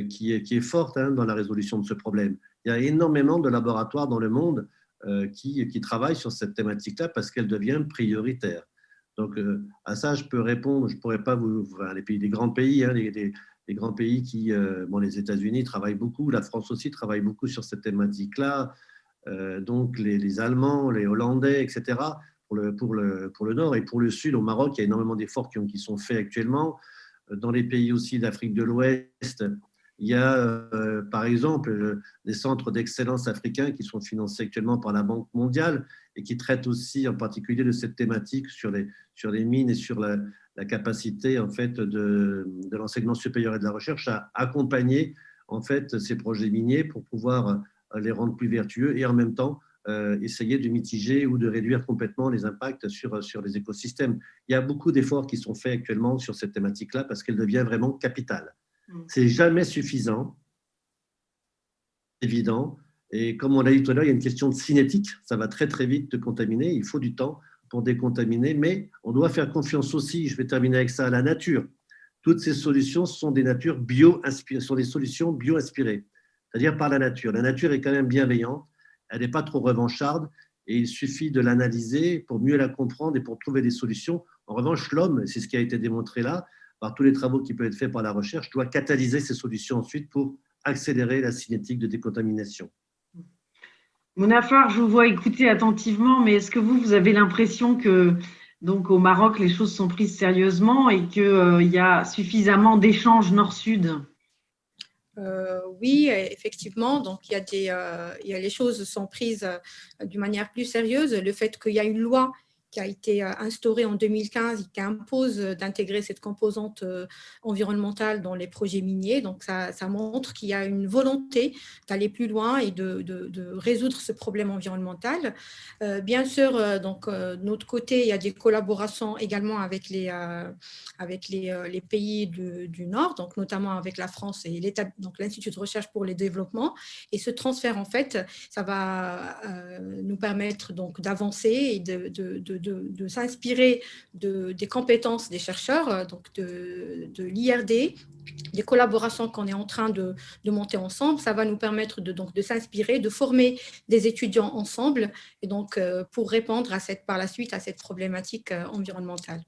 qui est forte dans la résolution de ce problème. Il y a énormément de laboratoires dans le monde qui travaillent sur cette thématique-là parce qu'elle devient prioritaire. Donc, à ça, je peux répondre, je ne pourrais pas les grands pays, les grands pays qui, les États-Unis travaillent beaucoup, la France aussi travaille beaucoup sur cette thématique-là, donc les Allemands, les Hollandais, etc., pour le Nord et pour le Sud, au Maroc, il y a énormément d'efforts qui sont faits actuellement. Dans les pays aussi d'Afrique de l'Ouest, il y a, par exemple, des centres d'excellence africains qui sont financés actuellement par la Banque mondiale et qui traitent aussi en particulier de cette thématique sur les mines et sur la capacité en fait, de l'enseignement supérieur et de la recherche à accompagner en fait, ces projets miniers pour pouvoir les rendre plus vertueux et en même temps essayer de mitiger ou de réduire complètement les impacts sur les écosystèmes. Il y a beaucoup d'efforts qui sont faits actuellement sur cette thématique-là parce qu'elle devient vraiment capitale. C'est jamais suffisant, évident. Et comme on l'a dit tout à l'heure, il y a une question de cinétique. Ça va très, très vite de contaminer. Il faut du temps pour décontaminer. Mais on doit faire confiance aussi, je vais terminer avec ça, à la nature. Toutes ces solutions sont des solutions bio-inspirées, c'est-à-dire par la nature. La nature est quand même bienveillante. Elle n'est pas trop revancharde. Et il suffit de l'analyser pour mieux la comprendre et pour trouver des solutions. En revanche, l'homme, c'est ce qui a été démontré là, par tous les travaux qui peuvent être faits par la recherche, doit catalyser ces solutions ensuite pour accélérer la cinétique de décontamination. Mounafar, je vous vois écouter attentivement, mais est-ce que vous avez l'impression que donc, au Maroc, les choses sont prises sérieusement et qu'il y a suffisamment d'échanges nord-sud? Oui, effectivement. Donc, les choses sont prises d'une manière plus sérieuse. Le fait qu'il y a une loi qui a été instaurée en 2015 et qui impose d'intégrer cette composante environnementale dans les projets miniers. Donc, ça montre qu'il y a une volonté d'aller plus loin et de résoudre ce problème environnemental. Bien sûr, de notre côté, il y a des collaborations également avec les pays du Nord, donc notamment avec la France et l'Institut de recherche pour le développement. Et ce transfert, en fait, ça va nous permettre donc d'avancer et de s'inspirer des compétences des chercheurs, donc de l'IRD, des collaborations qu'on est en train de monter ensemble. Ça va nous permettre de s'inspirer, de former des étudiants ensemble, et donc pour répondre par la suite à cette problématique environnementale.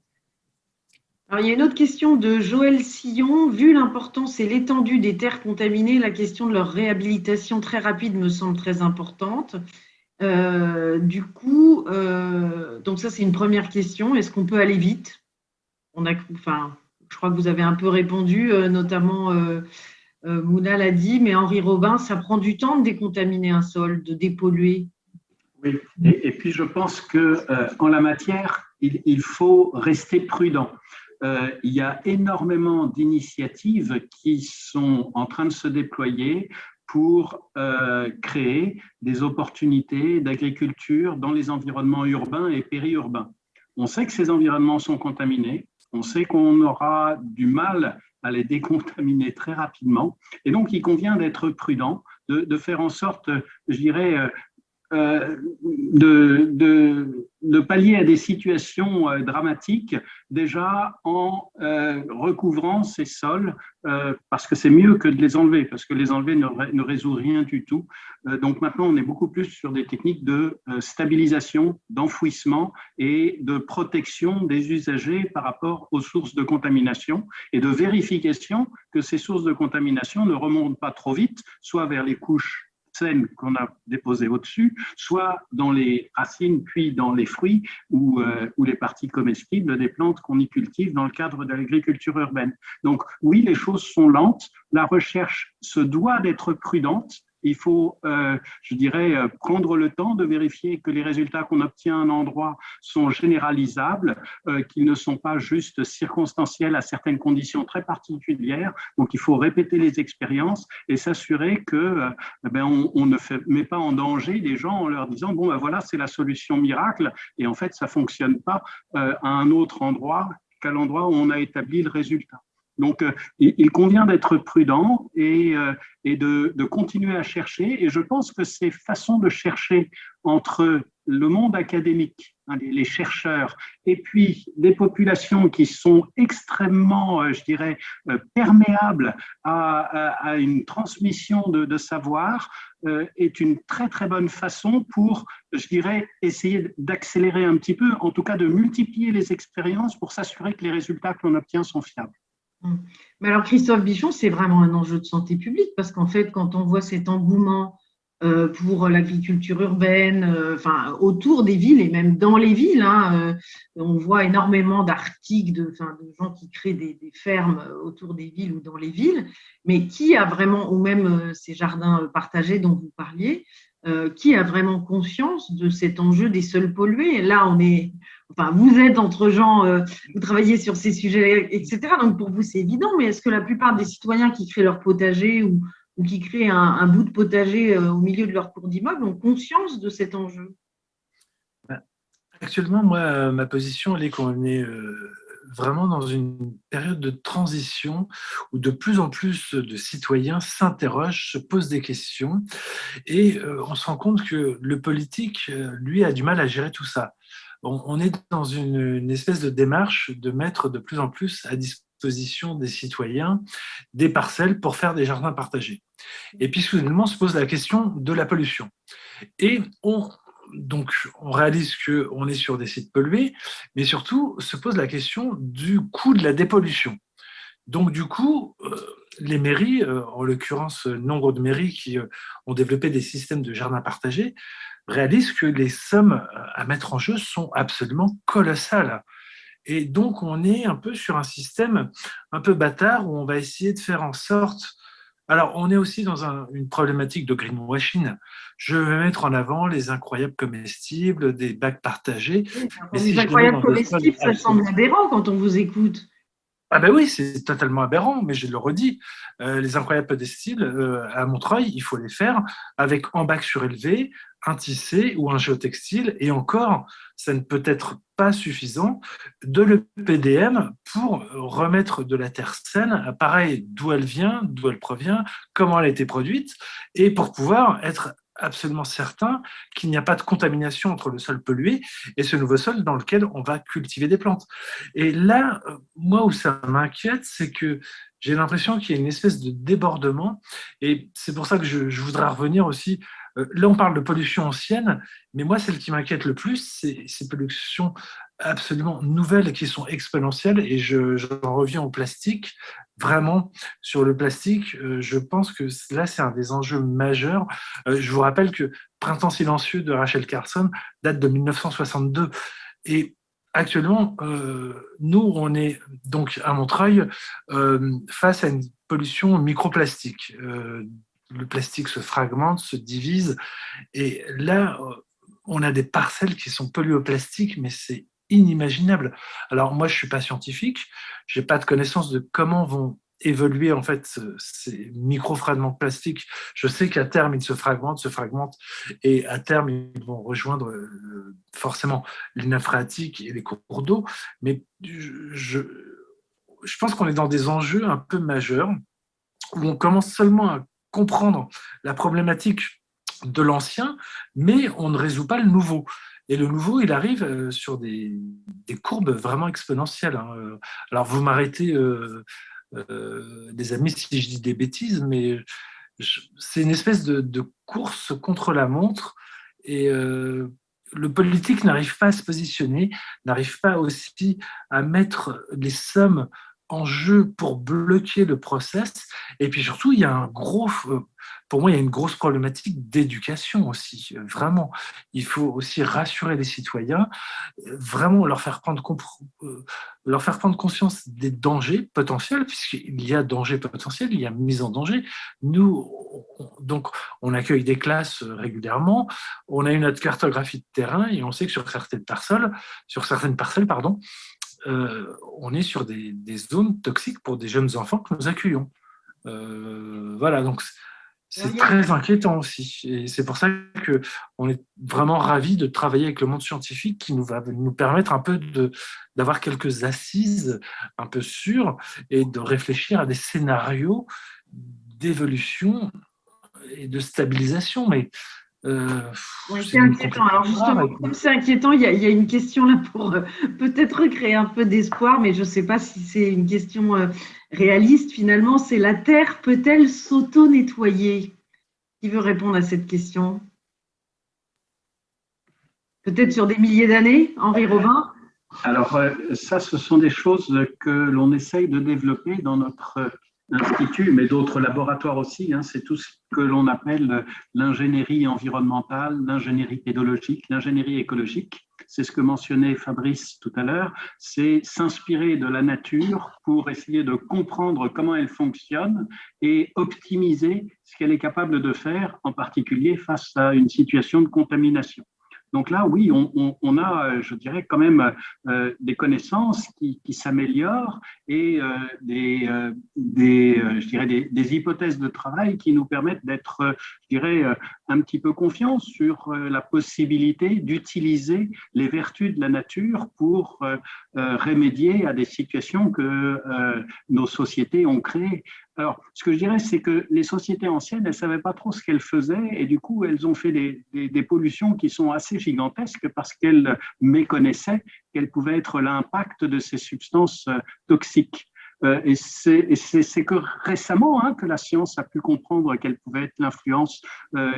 Alors, il y a une autre question de Joël Sillon. Vu l'importance et l'étendue des terres contaminées, la question de leur réhabilitation très rapide me semble très importante. Du coup, donc ça c'est une première question. Est-ce qu'on peut aller vite? Je crois que vous avez un peu répondu, notamment Mouna l'a dit, mais Henri Robin, ça prend du temps de décontaminer un sol, de dépolluer. Oui, et puis je pense qu'en la matière, il faut rester prudent. Il y a énormément d'initiatives qui sont en train de se déployer pour créer des opportunités d'agriculture dans les environnements urbains et périurbains. On sait que ces environnements sont contaminés, on sait qu'on aura du mal à les décontaminer très rapidement, et donc il convient d'être prudent, de faire en sorte, je dirais, de pallier à des situations dramatiques déjà en recouvrant ces sols, parce que c'est mieux que de les enlever, parce que les enlever ne résout rien du tout. Donc maintenant, on est beaucoup plus sur des techniques de stabilisation, d'enfouissement et de protection des usagers par rapport aux sources de contamination et de vérification que ces sources de contamination ne remontent pas trop vite, soit vers les couches saines qu'on a déposées au-dessus, soit dans les racines, puis dans les fruits ou les parties comestibles des plantes qu'on y cultive dans le cadre de l'agriculture urbaine. Donc oui, les choses sont lentes, la recherche se doit d'être prudente. Il faut, je dirais, prendre le temps de vérifier que les résultats qu'on obtient à un endroit sont généralisables, qu'ils ne sont pas juste circonstanciels à certaines conditions très particulières. Donc, il faut répéter les expériences et s'assurer que on ne met pas en danger les gens en leur disant bon, ben voilà, c'est la solution miracle. Et en fait, ça fonctionne pas à un autre endroit qu'à l'endroit où on a établi le résultat. Donc, il convient d'être prudent et de continuer à chercher. Et je pense que ces façons de chercher entre le monde académique, les chercheurs, et puis des populations qui sont extrêmement, je dirais, perméables à une transmission de savoir, est une très, très bonne façon pour, je dirais, essayer d'accélérer un petit peu, en tout cas de multiplier les expériences pour s'assurer que les résultats que l'on obtient sont fiables. Mais alors, Christophe Bichon, c'est vraiment un enjeu de santé publique parce qu'en fait, quand on voit cet engouement pour l'agriculture urbaine, autour des villes et même dans les villes, on voit énormément d'articles de gens qui créent des fermes autour des villes ou dans les villes, mais qui a vraiment, ou même ces jardins partagés dont vous parliez, qui a vraiment conscience de cet enjeu des sols pollués? Là, vous êtes entre gens, vous travaillez sur ces sujets, etc. Donc, pour vous, c'est évident. Mais est-ce que la plupart des citoyens qui créent leur potager ou qui créent un bout de potager au milieu de leur cour d'immeuble ont conscience de cet enjeu? Actuellement, moi, ma position, elle est qu'on est vraiment dans une période de transition où de plus en plus de citoyens s'interrogent, se posent des questions et on se rend compte que le politique, lui, a du mal à gérer tout ça. On est dans une espèce de démarche de mettre de plus en plus à disposition des citoyens des parcelles pour faire des jardins partagés. Et puis soudainement se pose la question de la pollution. Et on réalise qu'on est sur des sites pollués, mais surtout se pose la question du coût de la dépollution. Donc du coup, les mairies, en l'occurrence nombre de mairies qui ont développé des systèmes de jardins partagés, réalisent que les sommes à mettre en jeu sont absolument colossales. Et donc, on est un peu sur un système un peu bâtard où on va essayer de faire en sorte... Alors, on est aussi dans une problématique de greenwashing. Je vais mettre en avant les incroyables comestibles, des bacs partagés. Mais les incroyables comestibles, ça semble aberrant quand on vous écoute. Ah ben oui, c'est totalement aberrant, mais je le redis, les incroyables comestibles, à Montreuil, il faut les faire avec en bac surélevé, un tissé ou un géotextile, et encore, ça ne peut être pas suffisant, de l'EPDM pour remettre de la terre saine, pareil, d'où elle vient, d'où elle provient, comment elle a été produite, et pour pouvoir être absolument certain qu'il n'y a pas de contamination entre le sol pollué et ce nouveau sol dans lequel on va cultiver des plantes. Et là, moi, où ça m'inquiète, c'est que j'ai l'impression qu'il y a une espèce de débordement, et c'est pour ça que je voudrais revenir aussi. Là, on parle de pollution ancienne, mais moi, celle qui m'inquiète le plus, c'est ces pollutions absolument nouvelles qui sont exponentielles, et j'en reviens au plastique. Vraiment, sur le plastique, je pense que là, c'est un des enjeux majeurs. Je vous rappelle que Printemps silencieux de Rachel Carson date de 1962, et actuellement, nous, on est donc à Montreuil face à une pollution microplastique. Le plastique se fragmente, se divise, et là, on a des parcelles qui sont polluées au plastique, mais c'est inimaginable. Alors moi, je suis pas scientifique, j'ai pas de connaissance de comment vont évoluer en fait ces micro-fragments de plastique. Je sais qu'à terme, ils se fragmentent, et à terme, ils vont rejoindre forcément les nappes phréatiques et les cours d'eau, mais je pense qu'on est dans des enjeux un peu majeurs, où on commence seulement à comprendre la problématique de l'ancien, mais on ne résout pas le nouveau. Et le nouveau, il arrive sur des courbes vraiment exponentielles. Alors, vous m'arrêtez, des amis, si je dis des bêtises, mais c'est une espèce de course contre la montre. Et le politique n'arrive pas à se positionner, n'arrive pas aussi à mettre les sommes en jeu pour bloquer le process. Et puis surtout, il y a pour moi, il y a une grosse problématique d'éducation aussi. Vraiment, il faut aussi rassurer les citoyens, vraiment leur faire prendre conscience des dangers potentiels, puisqu'il y a danger potentiel, il y a mise en danger. Nous, donc, on accueille des classes régulièrement, on a une autre cartographie de terrain et on sait que sur certaines parcelles, on est sur des zones toxiques pour des jeunes enfants que nous accueillons. Voilà, donc c'est très inquiétant aussi. Et c'est pour ça qu'on est vraiment ravis de travailler avec le monde scientifique qui va nous permettre un peu d'avoir quelques assises un peu sûres et de réfléchir à des scénarios d'évolution et de stabilisation. Mais c'est inquiétant. Alors justement, comme c'est inquiétant, il y a une question là pour peut-être créer un peu d'espoir, mais je ne sais pas si c'est une question réaliste finalement. C'est la Terre peut-elle s'auto-nettoyer? Qui veut répondre à cette question? Peut-être sur des milliers d'années, Henri Robin? Alors ça, ce sont des choses que l'on essaye de développer dans notre institut, mais d'autres laboratoires aussi. C'est tout ce que l'on appelle l'ingénierie environnementale, l'ingénierie pédologique, l'ingénierie écologique. C'est ce que mentionnait Fabrice tout à l'heure, c'est s'inspirer de la nature pour essayer de comprendre comment elle fonctionne et optimiser ce qu'elle est capable de faire, en particulier face à une situation de contamination. Donc là, oui, on a, je dirais, quand même des connaissances qui s'améliorent et je dirais des hypothèses de travail qui nous permettent d'être, je dirais, un petit peu confiants sur la possibilité d'utiliser les vertus de la nature pour remédier à des situations que nos sociétés ont créées. Alors, ce que je dirais, c'est que les sociétés anciennes, elles ne savaient pas trop ce qu'elles faisaient et du coup, elles ont fait des pollutions qui sont assez gigantesques parce qu'elles méconnaissaient quel pouvait être l'impact de ces substances toxiques. Et c'est que récemment que la science a pu comprendre quelle pouvait être l'influence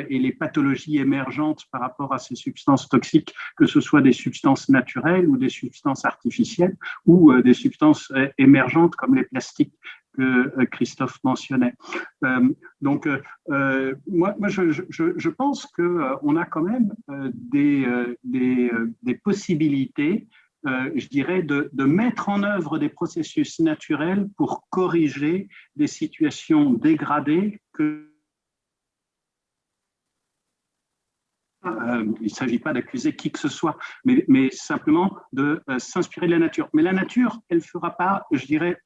et les pathologies émergentes par rapport à ces substances toxiques, que ce soit des substances naturelles ou des substances artificielles ou des substances émergentes comme les plastiques que Christophe mentionnait. Donc, moi je pense qu'on a quand même des possibilités, je dirais, de mettre en œuvre des processus naturels pour corriger des situations dégradées que il ne s'agit pas d'accuser qui que ce soit, mais simplement de s'inspirer de la nature. Mais la nature, elle ne fera pas, je dirais,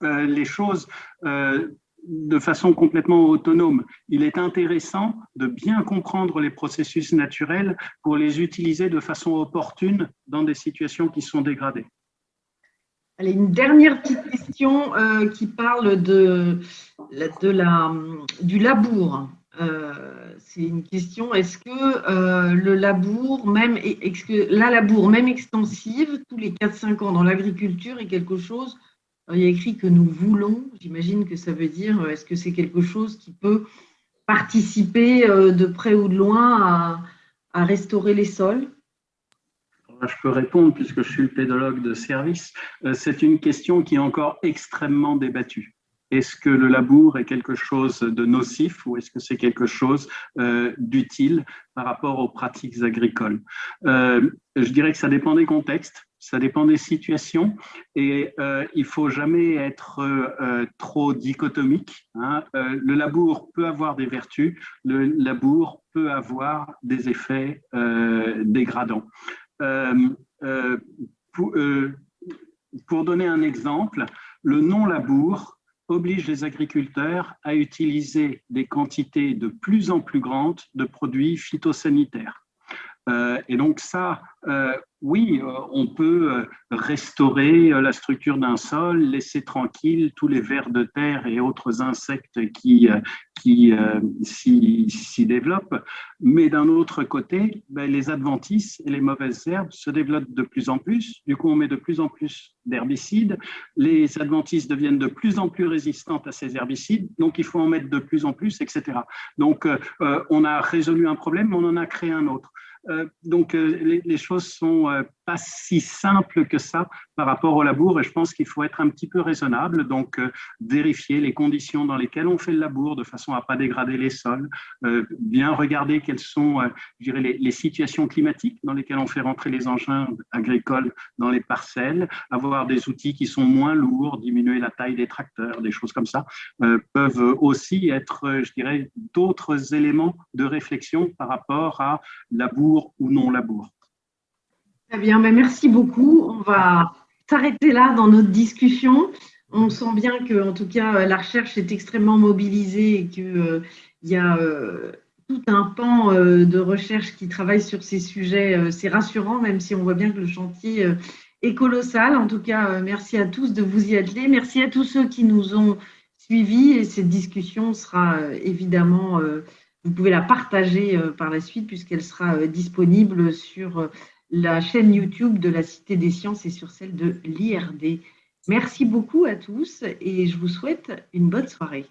les choses de façon complètement autonome. Il est intéressant de bien comprendre les processus naturels pour les utiliser de façon opportune dans des situations qui sont dégradées. Allez, une dernière petite question qui parle du labour. C'est une question, est-ce que le labour, même extensive, tous les 4-5 ans dans l'agriculture est quelque chose. Il y a écrit que nous voulons, j'imagine que ça veut dire, est-ce que c'est quelque chose qui peut participer de près ou de loin à restaurer les sols? Je peux répondre puisque je suis le pédologue de service. C'est une question qui est encore extrêmement débattue. Est-ce que le labour est quelque chose de nocif ou est-ce que c'est quelque chose d'utile par rapport aux pratiques agricoles? Je dirais que ça dépend des contextes. Ça dépend des situations et il ne faut jamais être trop dichotomique. Le labour peut avoir des vertus, le labour peut avoir des effets dégradants. Pour donner un exemple, le non-labour oblige les agriculteurs à utiliser des quantités de plus en plus grandes de produits phytosanitaires. Et donc ça, oui, on peut restaurer la structure d'un sol, laisser tranquille tous les vers de terre et autres insectes qui s'y développent. Mais d'un autre côté, les adventices et les mauvaises herbes se développent de plus en plus. Du coup, on met de plus en plus d'herbicides. Les adventices deviennent de plus en plus résistantes à ces herbicides. Donc, il faut en mettre de plus en plus, etc. Donc, on a résolu un problème, mais on en a créé un autre. Donc, les choses sont pas si simples que ça par rapport au labour, et je pense qu'il faut être un petit peu raisonnable, donc vérifier les conditions dans lesquelles on fait le labour de façon à pas dégrader les sols, bien regarder quelles sont, je dirais, les situations climatiques dans lesquelles on fait rentrer les engins agricoles dans les parcelles, avoir des outils qui sont moins lourds, diminuer la taille des tracteurs, des choses comme ça, peuvent aussi être, je dirais, d'autres éléments de réflexion par rapport à labour ou non labour. Très bien, merci beaucoup. On va s'arrêter là dans notre discussion. On sent bien que, en tout cas, la recherche est extrêmement mobilisée et qu'il y a tout un pan de recherche qui travaille sur ces sujets. C'est rassurant, même si on voit bien que le chantier est colossal. En tout cas, merci à tous de vous y atteler. Merci à tous ceux qui nous ont suivis. Et cette discussion sera évidemment, vous pouvez la partager par la suite puisqu'elle sera disponible sur la chaîne YouTube de la Cité des Sciences et sur celle de l'IRD. Merci beaucoup à tous et je vous souhaite une bonne soirée.